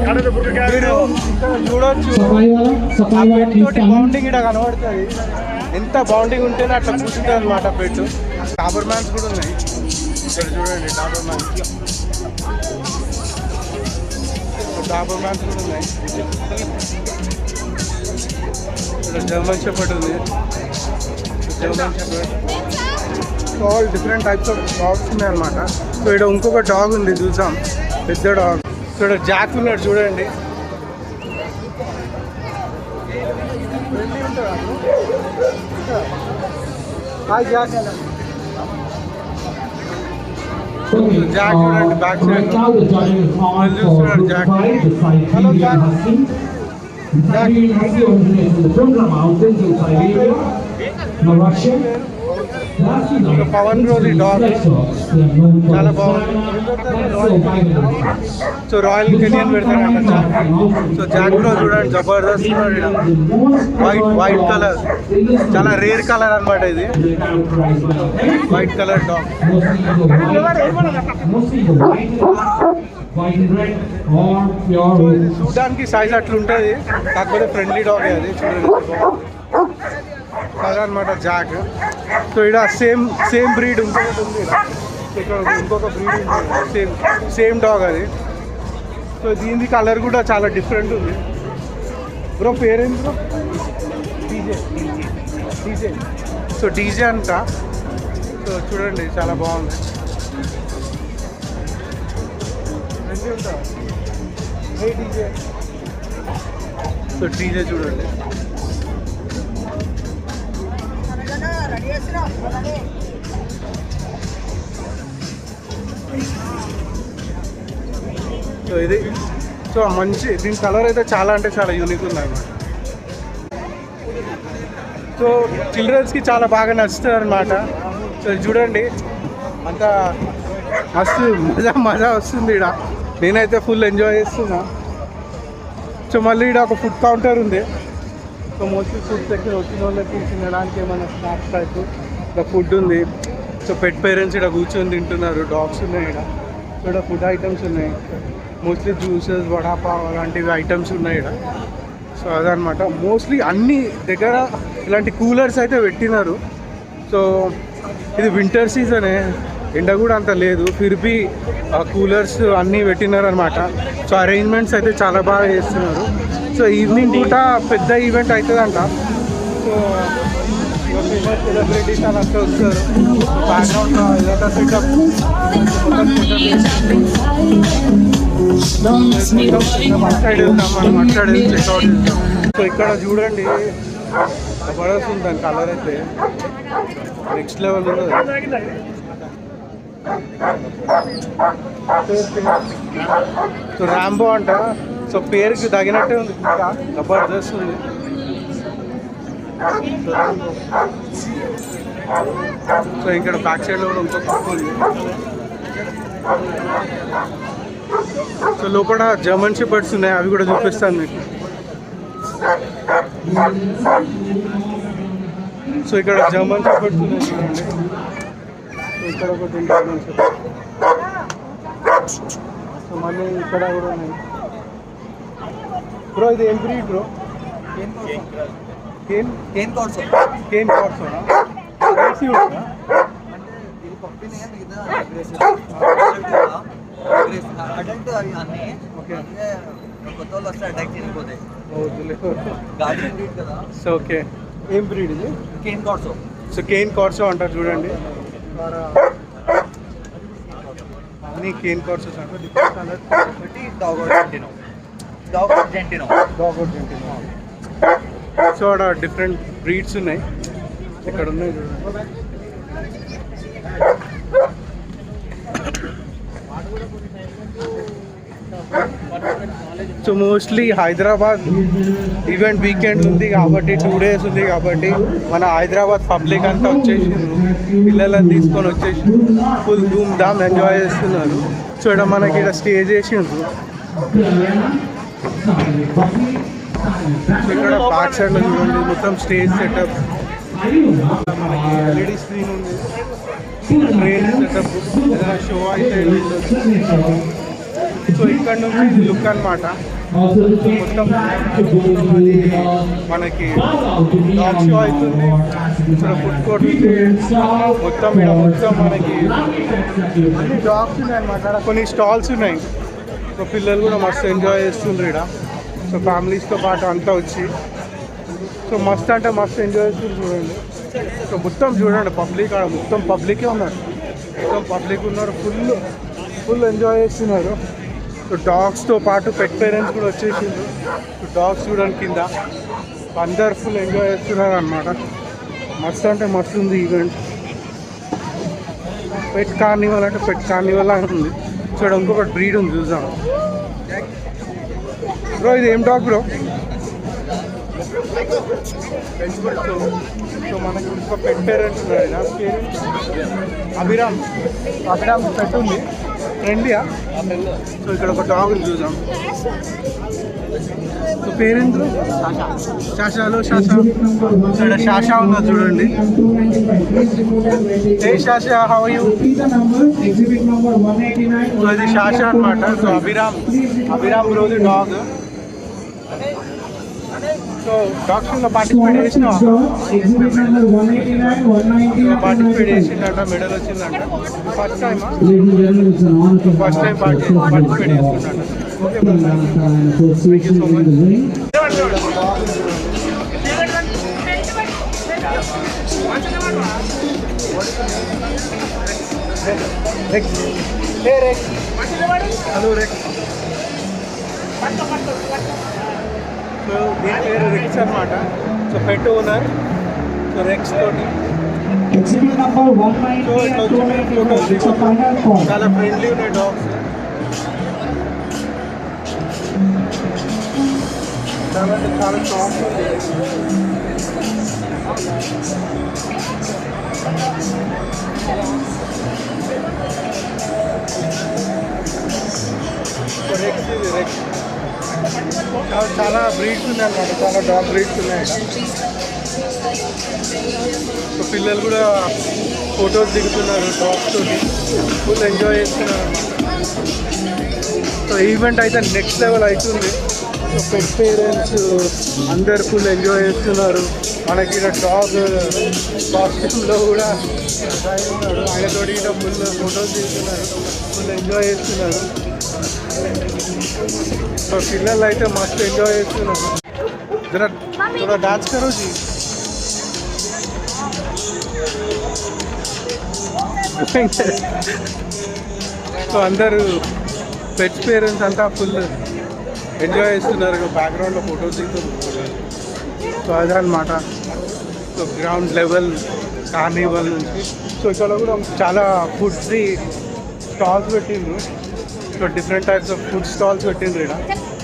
మీరు ఇక్కడ చూడొచ్చు ఆ పెట్ తోటి బౌండింగ్ ఇక్కడ కనబడుతుంది. ఎంత బౌండింగ్ ఉంటేనే అట్లా కూర్చుంటుంది అనమాట పెట్టు. డాబర్ మ్యాన్స్ కూడా ఉన్నాయి ఇక్కడ చూడండి. డాబర్ మ్యాన్స్ కూడా ఉన్నాయి. ఇక్కడ జర్మన్ షెపర్డ్ ఉంది. German shepherd all different types of dogs ఉన్నాయి అనమాట. సో ఇక్కడ ఇంకొక డాగ్ ఉంది చూసాం, పెద్ద డాగ్. ఇక్కడ జాక్ ఉన్నాడు చూడండి. Hi Jack. జాక్ చూడండి బ్యాక్ సైడ్ చూస్తున్నాడు జాక్. Hello Jack. పవన్ బ్రోది డాగ్ చాలా బాగుంది. సో రాయల్ కెనియన్ పెడతాడంట. సో జాక్ బ్రో చూడండి జబర్దస్త్ వైట్ కలర్, చాలా రేర్ కలర్ అనమాట ఇది. White colour dog. చూడడానికి సైజ్ అట్లా ఉంటుంది, కాకపోతే ఫ్రెండ్లీ డాగ్ అది చూడండి అదనమాట జాక్. సో ఇక్కడ సేమ్ బ్రీడ్ ఇంకొకటి ఉంది. ఇక్కడ ఇంకొక బ్రీడ్ ఉంది సేమ్ డాగ్ అది. సో దీని కలర్ కూడా చాలా డిఫరెంట్ ఉంది. బ్రో పేరేంటి బ్రో? డీజే. సో డీజే అంట. సో చూడండి చాలా బాగుంది. డీజే. సో డీజే చూడండి. సో ఇది సో మంచి దీని కలర్ అయితే చాలా అంటే చాలా యూనిక్ ఉంది అన్నమాట. సో చిల్డ్రన్స్కి చాలా బాగా నచ్చుతుంది అనమాట. సో చూడండి అంత మస్తు మజా వస్తుంది ఇక్కడ. నేనైతే ఫుల్ ఎంజాయ్ చేస్తున్నా. సో మళ్ళీ ఇక్కడ ఒక ఫుడ్ కౌంటర్ ఉంది. సో మోస్ట్లీ ఫుడ్ దగ్గర వచ్చిన వాళ్ళకి తినడానికి ఏమైనా స్నాక్స్ టైప్ ఇక్కడ ఫుడ్ ఉంది. సో పెట్ పేరెంట్స్ ఇక్కడ కూర్చొని తింటున్నారు. డాగ్స్ ఉన్నాయి ఇక్కడ ఫుడ్ ఐటమ్స్ ఉన్నాయి. మోస్ట్లీ జ్యూసెస్ వడాపావ్ అలాంటివి ఐటమ్స్ ఉన్నాయి ఇక్కడ. సో అదనమాట. మోస్ట్లీ అన్ని దగ్గర ఇలాంటి కూలర్స్ అయితే పెట్టినారు. సో ఇది వింటర్ సీజనే, ఎండ కూడా అంత లేదు, ఫిర్బీ కూలర్స్ అన్నీ పెట్టినారు అనమాట. సో అరేంజ్మెంట్స్ అయితే చాలా బాగా చేస్తున్నారు. సో ఈవినింగ్ పూట పెద్ద ఈవెంట్ అవుతుందంట. సో సెలబ్రిటీస్ అలా వస్తారు. బ్యాక్గ్రౌండ్లో ఇదంతా సెటప్ సైడ్ వెళ్తాం మనం, అక్కడ చెక్అవుట్ చేస్తాం. సో ఇక్కడ చూడండి పడేస్తుంది దాని కలర్ అయితే నెక్స్ట్ లెవెల్ ఉన్నది. సో ర్యాంబో అంట. సో పేరుకి తగినట్టే ఉంది, జబర్దస్త్ ఉంది. సో ఇక్కడ బ్యాక్ సైడ్లో కూడా ఇంకో కుక్క ఉంది. సో లోపల జర్మన్ షెపర్డ్స్ ఉన్నాయి, అవి కూడా చూపిస్తాను మీకు. సో ఇక్కడ జర్మన్ షెపర్డ్స్ ఉన్నాయి చూడండి. ఇక్కడ ఒకటి జర్మన్ షెపర్డ్. సో మళ్ళీ ఇక్కడ కూడా ఉన్నాయి. బ్రో ఇది ఏం బ్రీడ్ బ్రో? కేన్ కార్సో. అడల్ట్ అవి అన్నీ కొత్త వాళ్ళు వస్తే అటాక్ చేయకపోతే గార్డెన్ బ్రీడ్ కదా. సో ఓకే ఏం బ్రీడ్ ఇది? కేన్ కార్సో. సో కేన్ కార్సో అంటారు చూడండి. అన్ని కేన్ కార్సోస్ అంటారు. డిఫరెంట్ కలర్ ఒకటి డాగ్ అర్జెంటినో. సో అక్కడ డిఫరెంట్ బ్రీడ్స్ ఉన్నాయి, ఇక్కడ ఉన్నాయి చూడండి. So mostly Hyderabad event weekend ఉంది కాబట్టి 2 days ఉంది కాబట్టి మన హైదరాబాద్ పబ్లిక్ అంతా వచ్చేసిండ్రు, పిల్లలను తీసుకొని వచ్చేసి ఫుల్ ధూమ్ ధామ్ ఎంజాయ్ చేస్తున్నారు. సో ఇక్కడ మనకి ఇక్కడ స్టే చేసిండ్రు. సో ఇక్కడ బ్యాక్ సైడ్లో చూడండి మొత్తం స్టేజ్ సెటప్, మనకి LED స్క్రీన్ ఉంది. ట్రైన్ సెటప్ ఏదైనా షో అయితే సో ఇక్కడ నుంచి లుక్ అనమాట. మొత్తం అది మనకి డాగ్ షో అవుతుంది. ఇక్కడ ఫుడ్ కోర్ట్ మొత్తం ఇక్కడ మొత్తం మనకి అన్ని డాగ్స్ ఉన్నాయి అనమాట. కొన్ని స్టాల్స్ ఉన్నాయి. సో పిల్లలు కూడా మస్తు ఎంజాయ్ చేస్తుండ్రు ఇక్కడ. సో ఫ్యామిలీస్తో పాటు అంతా వచ్చి సో మస్తు అంటే మస్తు ఎంజాయ్ చేస్తుంది చూడండి. సో మొత్తం చూడండి పబ్లిక్ ఆడ మొత్తం పబ్లికే ఉన్నారు. మొత్తం పబ్లిక్ ఉన్నారు. ఫుల్ ఎంజాయ్ చేస్తున్నారు. సో డాగ్స్తో పాటు పెట్ పేరెంట్స్ కూడా వచ్చేసిండ్రు. సో డాగ్స్ చూడడానికి కింద అందరు ఫుల్ ఎంజాయ్ చేస్తున్నారు అనమాట. మస్తు అంటే మస్తు ఉంది ఈవెంట్. పెట్ కార్నివల్ అంటే పెట్ కార్నివల్ అని ఉంది. సో ఇక్కడ ఇంకొకటి బ్రీడ్ ఉంది చూద్దాం. బ్రో ఇది ఏం డాగ్ బ్రో? సో మనకి ఇంకో పెట్ పేరెంట్స్ ఉన్నారు. అభిరామ్ పెట్ ఉంది ఫ్రెండ్లీయా. సో ఇక్కడ ఒక డాగ్ చూద్దాం. సో పేరెంట్స్ శాషాలో శాషా. ఇక్కడ శాషా ఉన్నది చూడండి. Hey Sasha how you? So ఇది శాషా అనమాట. సో అభిరామ్ రోజు డాగ్. సో డాగ్స్లో పార్టిసిపేట్ చేసిన మెడల్ వచ్చిందంట. ఫస్ట్ టైం పార్టిసిపేట్ చేస్తుందంట. Okay thank you so much. Hello Rex. So దీని పేరు రెక్స్ అనమాట. So pet owner. So Rex తోటి సో ఇట్లా వచ్చి ఫోటోస్ చాలా ఫ్రెండ్లీ ఉన్నాయి డాగ్స్. చాలా అంటే చాలా సాఫ్ట్ ఉంది. రెక్స్ ఇది రెక్స్. చాలా బ్రీడ్స్ ఉన్నాయి అన్నమాట. చాలా డాగ్ బ్రీడ్స్ ఉన్నాయి. సో పిల్లలు కూడా ఫొటోస్ దిగుతున్నారు డాగ్స్ తోటి. ఫుల్ ఎంజాయ్ చేస్తున్నారు అన్నమాట. సో ఈవెంట్ అయితే నెక్స్ట్ లెవెల్ అవుతుంది. సో పెట్ పేరెంట్స్ అందరు ఫుల్ ఎంజాయ్ చేస్తున్నారు. మనకి ఇక్కడ డాగ్ కాస్ట్యూమ్లో కూడా ఉన్నాడు. ఆయనతోటి కూడా ఫుల్ ఫొటోస్ దిగుతున్నారు. ఫుల్ ఎంజాయ్ చేస్తున్నారు. సో పిల్లలు అయితే మస్తు ఎంజాయ్ చేస్తున్నారు. జరా थोड़ा डांस करो जी. సో అందరూ పెట్స్ పేరెంట్స్ అంతా ఫుల్ ఎంజాయ్ చేస్తున్నారు. బ్యాక్గ్రౌండ్లో ఫొటోస్ దిగుతున్నారు. సో అదనమాట. సో గ్రౌండ్ లెవెల్ కార్నివల్ నుంచి. సో ఇక్కడ కూడా చాలా ఫుడ్ స్టాల్స్ పెట్టిండ్రు. So different types of food stalls పెట్టిండ్రు ఇక్కడ.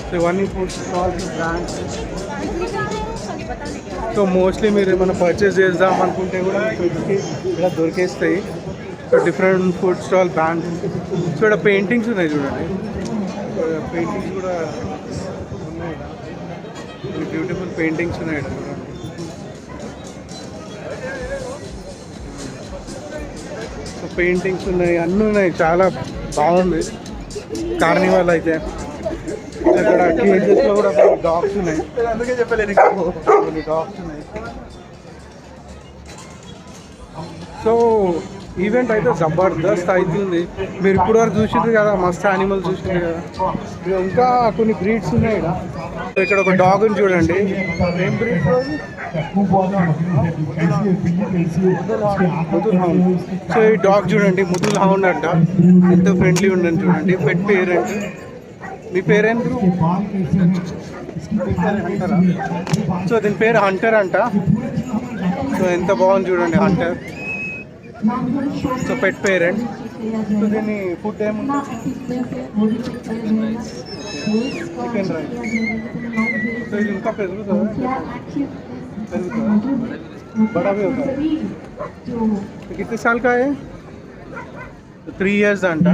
సో ఇవన్నీ food stalls brands. So mostly మీరు ఏమైనా పర్చేస్ చేద్దాం అనుకుంటే కూడా ఇక్కడ దొరికేస్తాయి. So different food stall brands. So ఇక్కడ పెయింటింగ్స్ ఉన్నాయి చూడండి. సో పెయింటింగ్స్ కూడా ఉన్నాయి. బ్యూటిఫుల్ పెయింటింగ్స్ ఉన్నాయి ఇక్కడ చూడండి. సో పెయింటింగ్స్ ఉన్నాయి, అన్నీ ఉన్నాయి. చాలా బాగుంది కార్నివాల్ అయితే. ఇక్కడ కేజెస్లో కూడా డాగ్స్ ఉన్నాయి. అందుకే చెప్పలేదు కొన్ని డాగ్స్ ఉన్నాయి. సో ఈవెంట్ అయితే జబర్దస్త్ అవుతుంది. మీరు ఇప్పుడు వరకు చూసిండ్రు కదా, మస్తు యానిమల్స్ చూసిండ్రు కదా. ఇంకా కొన్ని బ్రీడ్స్ ఉన్నాయి ఇక్కడ. ఇక్కడ ఒక డాగ్ని చూడండి. ఏం బ్రీడ్? ముదుల్ హౌండ్. సో ఈ డాగ్ చూడండి, ముదుల్ హౌండ్ అంట. ఎంత ఫ్రెండ్లీ ఉందని చూడండి. Pet parent. మీ పేరేంటి? హంటరా? సో దీని పేరు హంటర్ అంట. సో ఎంత బాగుంది చూడండి Hunter. So pet parent. So దీన్ని ఫుడ్ ఏముంది? Chicken rice. సో ఇది ఇంకా పెరుగుతుందా? बड़ा भी होता है. कितने साल का है? 3 years అంట.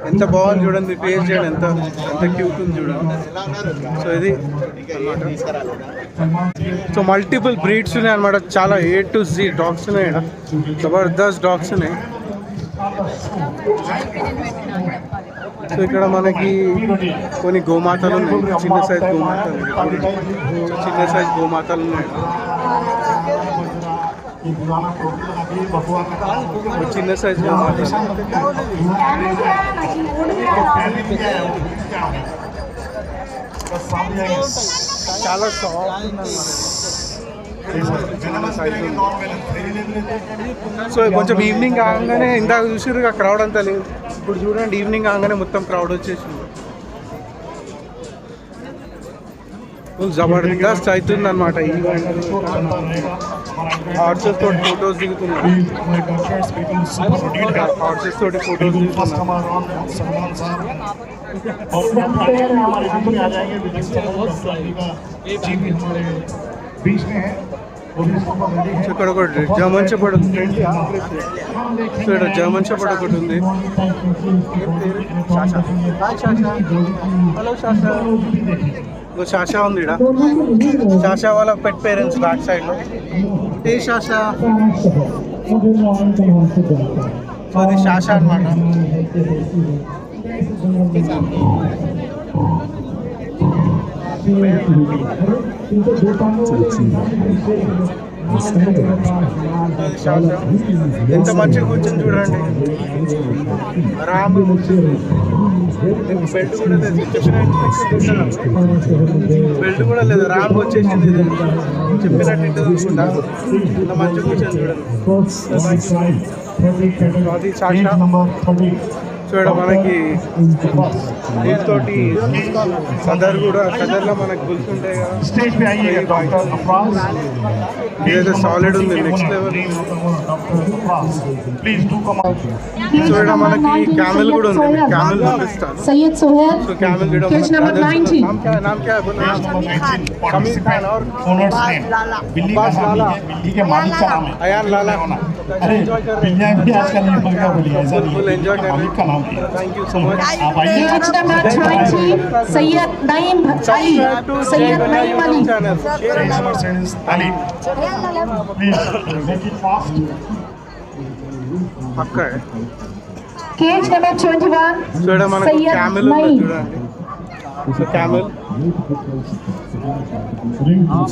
ఎంత బాగుంది చూడండి. ఫేస్ చేయండి ఎంత క్యూట్ ఉంది చూడండి. సో ఇది సో మల్టిపుల్ బ్రీడ్స్ ఉన్నాయి అనమాట. చాలా A to Z డాగ్స్ ఉన్నాయి ఇక్కడ. జబర్దస్త్ డాగ్స్ ఉన్నాయి. సో ఇక్కడ మనకి కొన్ని గోమాతలు ఉన్నాయి, చిన్న సైజ్ గోమాతలు, చిన్న సైజ్ గోమాతలు ఉన్నాయి. చిన్న సైజ్ గోమాతలు చాలా సో కొంచెం ఈవినింగ్ కాగానే ఇందాక చూసారు క్రౌడ్ అంతా లేదు. ఇప్పుడు చూడండి ఈవినింగ్ కాగానే మొత్తం క్రౌడ్ వచ్చేసింది. జబర్దస్త్ అవుతుంది అనమాట ఈవెంట్. హార్సెస్ తోటి ఫొటోస్ దిగుతున్నాయి, హార్సెస్ తోటి ఫొటోస్ దిగుతున్నాయి. ఇక్కడ ఒక జర్మన్ షెపర్డ్ ఉంది. సో ఇక్కడ జర్మన్ షెపర్డ్ ఒకటి ఉంది. హలో శాషా. శాషా ఉంది ఇక్కడ. శాషా వాళ్ళ పెట్ పేరెంట్స్ బ్యాక్ సైడ్ లో. ఏ శాషా. సో అది శాషా అనమాట. ఎంత మంచిగా కూర్చొని చూడండి. రామ్ బెల్ట్ కూడా లేదు, బెల్ట్ కూడా లేదు, రామ్ వచ్చేసింది. చెప్పినట్టు అనుకుంటా. ఎంత మంచిగా కూర్చొని చూడండి. అది సాక్షా. సో ఇక్కడ మనకి దీంతోటి సదర్ కూడా, సదర్లో మనకు గుర్తుంటాయి కదా. ఇదైతే సాలిడ్ ఉంది, నెక్స్ట్ లెవెల్. సో ఇక్కడ మనకి క్యామెల్ కూడా ఉంది, క్యామెల్ చూపిస్తాను. సో క్యామెల్ కూడా नाम क्या है बोलो. समीर खान और अब्बास लाला, अयान लाला. एंजॉय कर रहे हैं, फुल एंजॉय कर रहे हैं. Thank you so much. Cage number 20, Sayyid Naeem Ali. Sayyid Naeem Ali. पक्का है. Cage number 21, సో ఇక్కడ మనకి Sayyid క్యామెల్ ఉంది Naeem. చూడండి. సో క్యామెల్,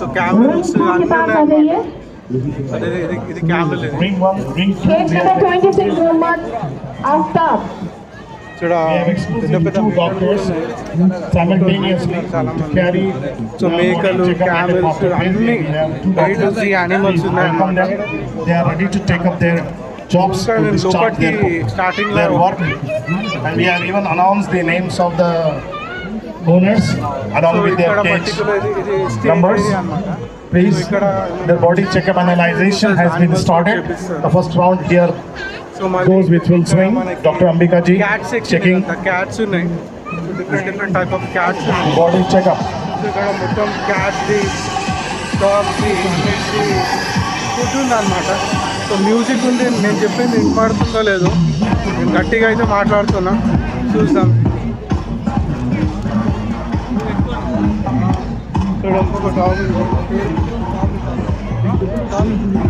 సో క్యామెల్స్ అన్నీ ఉన్నాయి. అదే ఇది క్యామెల్. ఇది Cage number 26, Muhammad Aftab. చూడ పెద్ద పెద్ద సో మేకలు, క్యామెల్స్ అన్ని బయట యానిమల్స్ ఉన్నాయి. jobs to start starting their work, and we have even announced the names of the owners along with their cage numbers. Please, their body checkup analyzation has been started. The first round here goes with full swing. Dr. Ambika ji checking cats ఉన్నాయి, different type of cats. body checkup. ఇక్కడ మొత్తం క్యాట్స్ది, డాగ్స్ది, food ఉంది అనమాట. So music ఉంది, నేను చెప్పింది వినపడుతుందో లేదో, నేను గట్టిగా అయితే మాట్లాడుతున్నా, చూద్దాం. ఇక్కడ ఇంకొక డాగ్ ఉంది,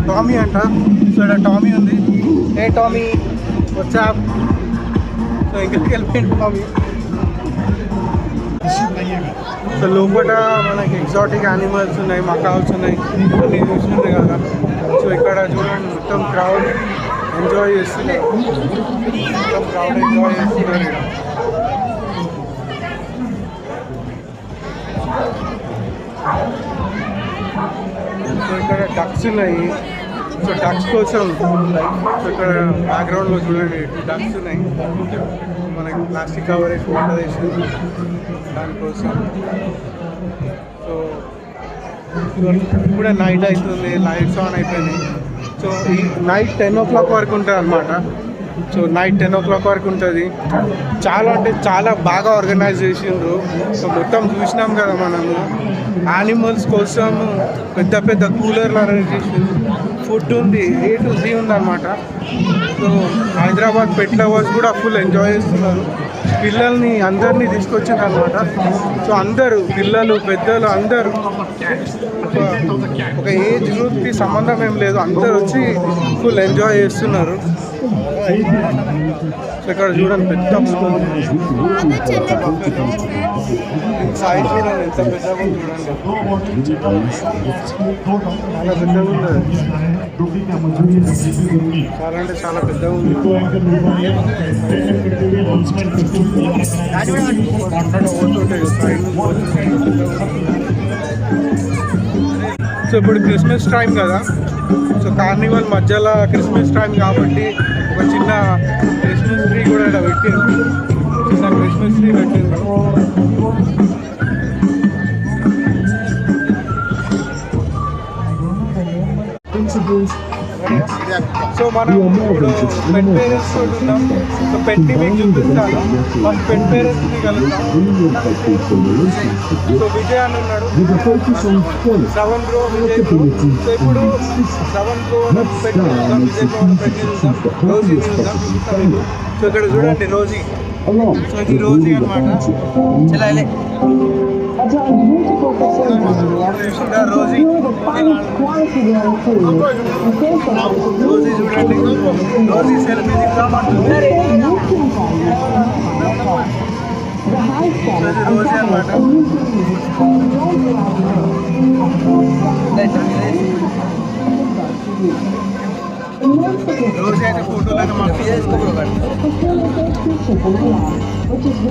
టామీ అంట. సో ఇక్కడ టామీ ఉంది. ఏ టామీ వచ్చా. సో ఇంకెక్కడికి వెళ్ళిపోయింది టామీ. సో లోపల మనకి ఎగ్జాటిక్ యానిమల్స్ ఉన్నాయి, మకాల్స్ ఉన్నాయి, అన్నీ చూస్తుంది కదా. సో ఇక్కడ చూడండి మొత్తం క్రౌడ్ ఎంజాయ్ చేస్తున్నారు, మొత్తం క్రౌడ్ ఎంజాయ్ చేస్తున్నారు ఇక్కడ. సో ఇక్కడ డక్స్ ఉన్నాయి. సో డక్స్ కోసం, సో ఇక్కడ బ్యాక్గ్రౌండ్లో చూడండి డక్స్ ఉన్నాయి. మనకి ప్లాస్టిక్ కవర్ వేసి వాటర్ వేసి దానికోసం. సో ఇప్పుడే నైట్ అవుతుంది, లైట్స్ ఆన్ అయిపోయినాయి. సో ఈ నైట్ 10 o'clock వరకు ఉంటుంది అనమాట. సో నైట్ 10 o'clock వరకు ఉంటుంది. చాలా అంటే చాలా బాగా ఆర్గనైజ్ చేసిండ్రు. సో మొత్తం చూసినాం కదా మనము. యానిమల్స్ కోసం పెద్ద పెద్ద కూలర్లు అరేంజ్ చేసిండ్రు, ఫుడ్ ఉంది, A to Z ఉందన్నమాట. సో హైదరాబాద్ పెట్ లవర్స్ కూడా ఫుల్ ఎంజాయ్ చేస్తున్నారు. పిల్లల్ని అందరినీ తీసుకొచ్చింది అనమాట. సో అందరూ పిల్లలు, పెద్దలు అందరూ, ఒక ఏజ్ గ్రూప్కి సంబంధం ఏం లేదు, అందరు వచ్చి ఫుల్ ఎంజాయ్ చేస్తున్నారు. సో ఇక్కడ చూడండి పెద్ద సైజ్ చూడండి ఎంత పెద్దగా ఉంది చూడండి చాలా పెద్దగా ఉంది చాలా అంటే చాలా పెద్దగా ఉంది సో ఇప్పుడు క్రిస్మస్ టైం కదా, సో కార్నివల్ మధ్యలో క్రిస్మస్ టైం కాబట్టి ఒక చిన్న క్రిస్మస్ ట్రీ కూడా ఇక్కడ పెట్టింది, చిన్న క్రిస్మస్ ట్రీ పెట్టింది. సో మనం ఇప్పుడు పెట్ పేరెంట్స్ తోటి ఉన్నాం. సో పెట్ని మీకు చూపిస్తాను. ఫస్ట్ పెట్ పేరెంట్స్ని కలుద్దాం. సో విజయ్ అని ఉన్నాడు, 7 బ్రో విజయ్ బ్రో. సో ఇప్పుడు 7 బ్రో పెట్ చూద్దాం, విజయ్ బ్రో పెట్ చూద్దాం, రోజీ చూద్దాం. సో ఇక్కడ చూడండి రోజీ. సో ఇది రోజీ అనమాట. రోజీ రోజీ చూడండి, రోజీ సెల్ఫీ దిగుతామంటుంది. రోజీ అనమాట. రోజీ అయితే ఫోటోలు అయితే మాకు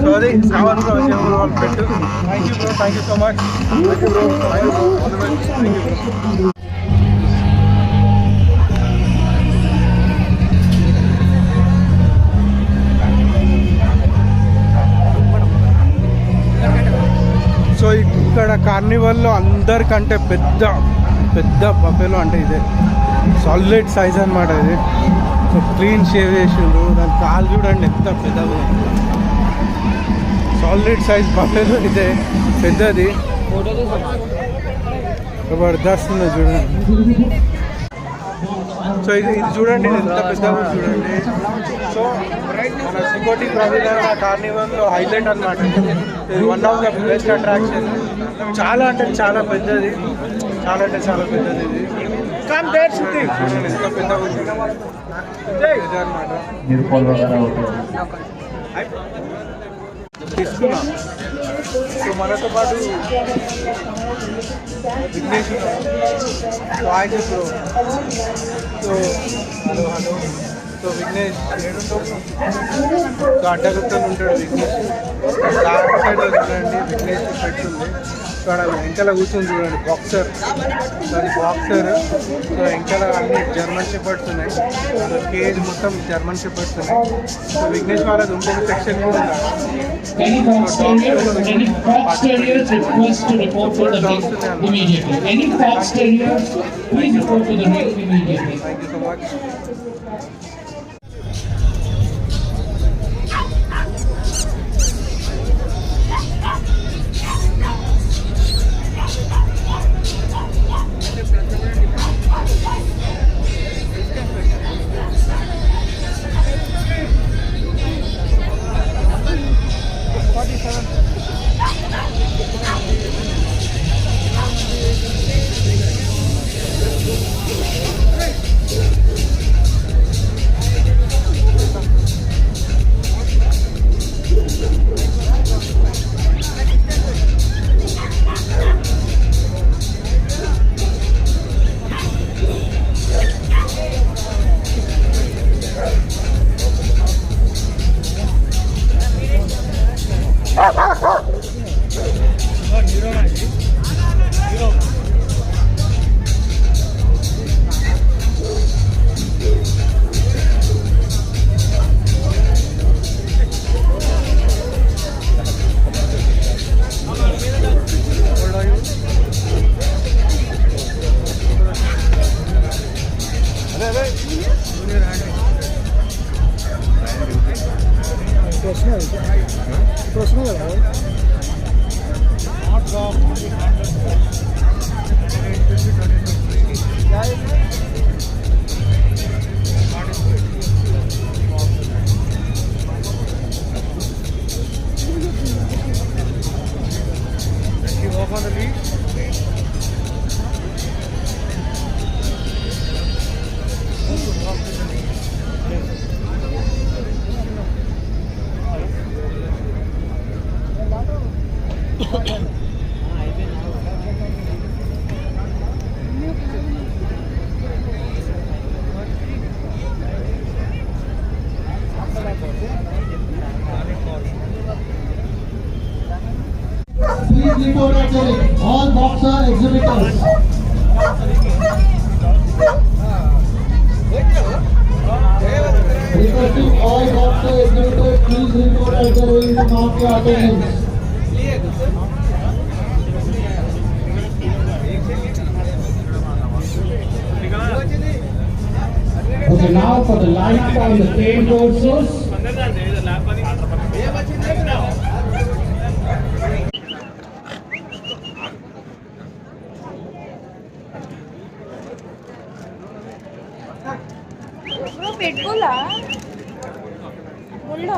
సో అది 7 బ్రో విజయ్ బ్రో వాళ్ళు పెట్టు. Thank you bro, thank you so much. Thank you bro, thank you bro, all the best. Thank you bro. So ఇక్కడ కార్నివల్లో అందరికంటే పెద్ద పెద్ద బఫెలో అంటే ఇదే, సాలిడ్ సైజ్ అనమాట ఇది. సో క్లీన్ షేవ్ చేసిండ్రు, దాని కాలు చూడండి ఎంత పెద్దగా, సాలిడ్ సైజ్ బఫెలో ఇదే పెద్దది, జబర్దస్త్ ఉంది చూడండి. సో ఇది చూడండి, ఇది ఎంత పెద్దగా చూడండి. సో మన సికోటి ప్రొవిజన్ కార్నివల్లో హైలైట్ అనమాట. ఇది one of the best attraction. చాలా అంటే చాలా పెద్దది, చాలా అంటే చాలా పెద్దది. ఇది చూడండి ఎంత పెద్దగా ఉంది అనమాట. తీసుకున్నా. సో మనతో పాటు విఘ్నేష్ సో హాయ్ చెప్పు. So hello hello. So Vignesh ఏడుంటావు? సో అడ్డగుత్తలు ఉంటాడు విఘ్నేష్. బ్యాక్ సైడ్ చూడండి విఘ్నేష్ పెట్టుంది. సో అక్కడ వెంకల కూర్చొని చూడండి బాక్సర్, అది బాక్సర్. సో వెంకల అన్ని జర్మన్ షెపర్డ్స్ ఉన్నాయి. సో కేజ్ మొత్తం జర్మన్ షెపర్డ్స్ ఉన్నాయి. సో విఘ్నేష్ వాళ్ళది ఇంకొక సెక్షన్ కూడా ఉంది. Any fox terriers request to report for the ring immediately. Any fox terriers, please report to the ring immediately. Thank you so much. All boxer exhibitors. Requesting all boxer exhibitors, please report at the ring to mark your attendance. Okay, now for the light on the cane courses. పెట్టుకోలా ముళ్ళు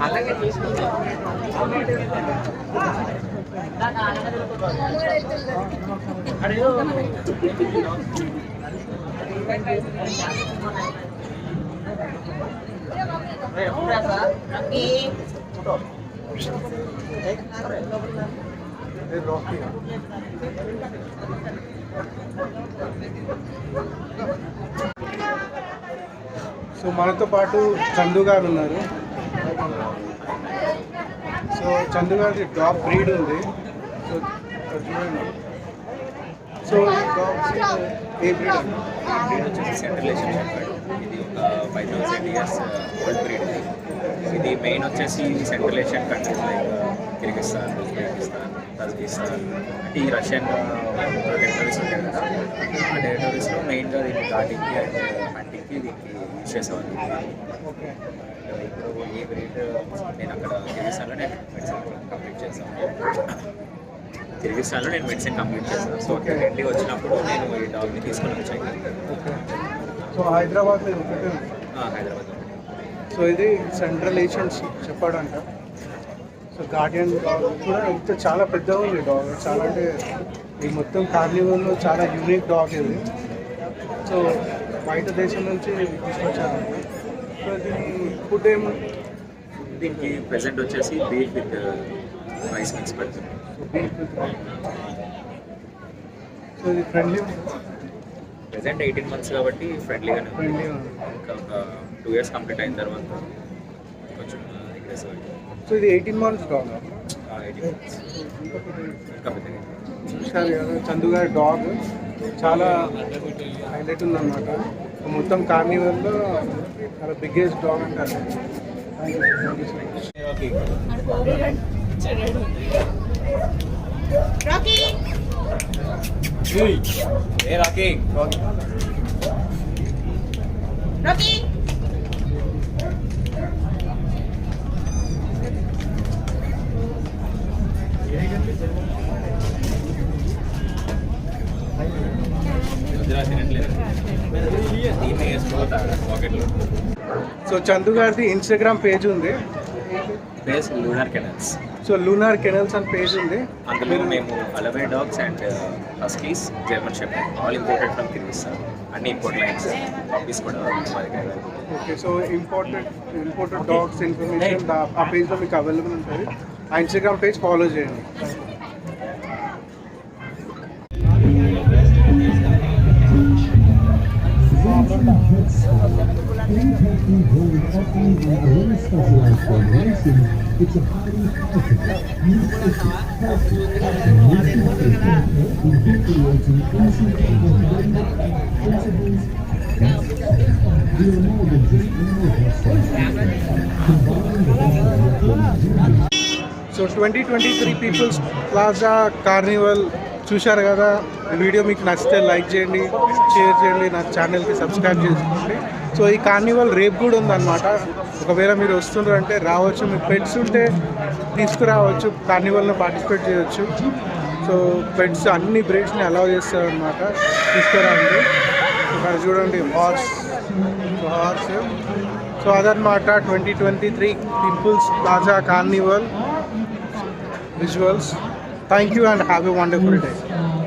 అలాగే so మనతో పాటు చందు గారు ఉన్నారు. So Chandu గారి dog breed ఉంది. So చూడండి. So ఈ డాగ్ ఏ బ్రీడ్? బ్రీడ్ వచ్చేసి సెంట్రల్ ఏషియన్ షెపర్డ్. ఇది ఒక 5000 ఇయర్స్ ఓల్డ్ బ్రీడ్. ఇది మెయిన్ వచ్చేసి central Asian countries like Kyrgyzstan, Uzbekistan, Tajikistan అంటే ఈ రష్యన్ టెరిటరీస్ ఉంటాయి కదా, ఆ టెరిటరీస్లో మెయిన్గా దీన్ని గార్డింగ్కి అండ్ హంటింగ్కి దీనికి యూజ్ చేసేవాళ్ళు. ఇప్పుడు ఈ బ్రీడ్ నేను అక్కడ కిర్గిస్తాన్లో నేను మెడిసిన్ కంప్లీట్ చేశాను. సో అక్కడ ఇంటికి వచ్చినప్పుడు నేను ఈ డాగ్ని తీసుకొని వచ్చాను. సో హైదరాబాద్లో ఒకటి. హైదరాబాద్. సో ఇది సెంట్రల్ ఏషియన్ షెపర్డ్ అంట. సో గార్డియన్ డాగ్ కూడా ఇంత చాలా పెద్దగా ఉంది డాగ్. చాలా అంటే ఈ మొత్తం కార్నివల్లో చాలా యూనిక్ డాగ్ ఇది. సో బయట దేశం నుంచి తీసుకొచ్చాను. సో దీని ఫుడ్ ఏమి? దీనికి ప్రెసెంట్ వచ్చేసి బీఫ్ విత్ రైస్ మిక్స్ పెడుతుంది. సో ఇది ఫ్రెండ్లీ ప్రెసెంట్ 18 months కాబట్టి ఫ్రెండ్లీగానే ఉంది. ఇంకా ఒక 2 years కంప్లీట్ అయిన తర్వాత కొంచెం అగ్రెసివ్ అవుతుంది. సో ఇది 18 months డాగ్. 18 months ఇంకా పెద్దగా. చూశారు కదా చందు గారి డాగ్ చాలా హైలైట్ ఉందన్నమాట. మొత్తం కార్నివల్లో చాలా బిగ్గెస్ట్ డాగ్ అంటారు. Rocky Rocky Rocky so Chandu గారిది ఇన్స్టాగ్రామ్ పేజ్ ఉంది. Page Lunar Kennels. So Lunar Kennels అని పేజ్ ఉంది. అందులో మేము Alabai dogs and huskies, German shepherd all imported from Kyrgyzstan. అన్ని ఇంపోర్ట్ లైన్స్, పప్పీస్ కూడా okay. So imported dogs information ఆ పేజ్లో మీకు అవైలబుల్ ఉంటుంది. ఆ ఇన్స్టాగ్రామ్ పేజ్ ఫాలో చేయండి. సో 2023 పీపుల్స్ ప్లాజా కార్నివల్ చూశారు కదా. ఈ వీడియో మీకు నచ్చితే లైక్ చేయండి, షేర్ చేయండి, నా ఛానల్కి సబ్స్క్రైబ్ చేసుకోండి. సో ఈ కార్నివల్ రేపు కూడా ఉందన్నమాట. ఒకవేళ మీరు వస్తున్నారంటే రావచ్చు. మీ పెట్స్ ఉంటే తీసుకురావచ్చు, కార్నివల్లో పార్టిసిపేట్ చేయొచ్చు. సో పెట్స్ అన్ని బ్రీడ్స్ని అలౌ చేస్తారు అనమాట. తీసుకురండి. ఇక్కడ చూడండి horse, So horse. So Adarmata 2023 People's Plaza Carnival visuals. Thank you and have a wonderful day.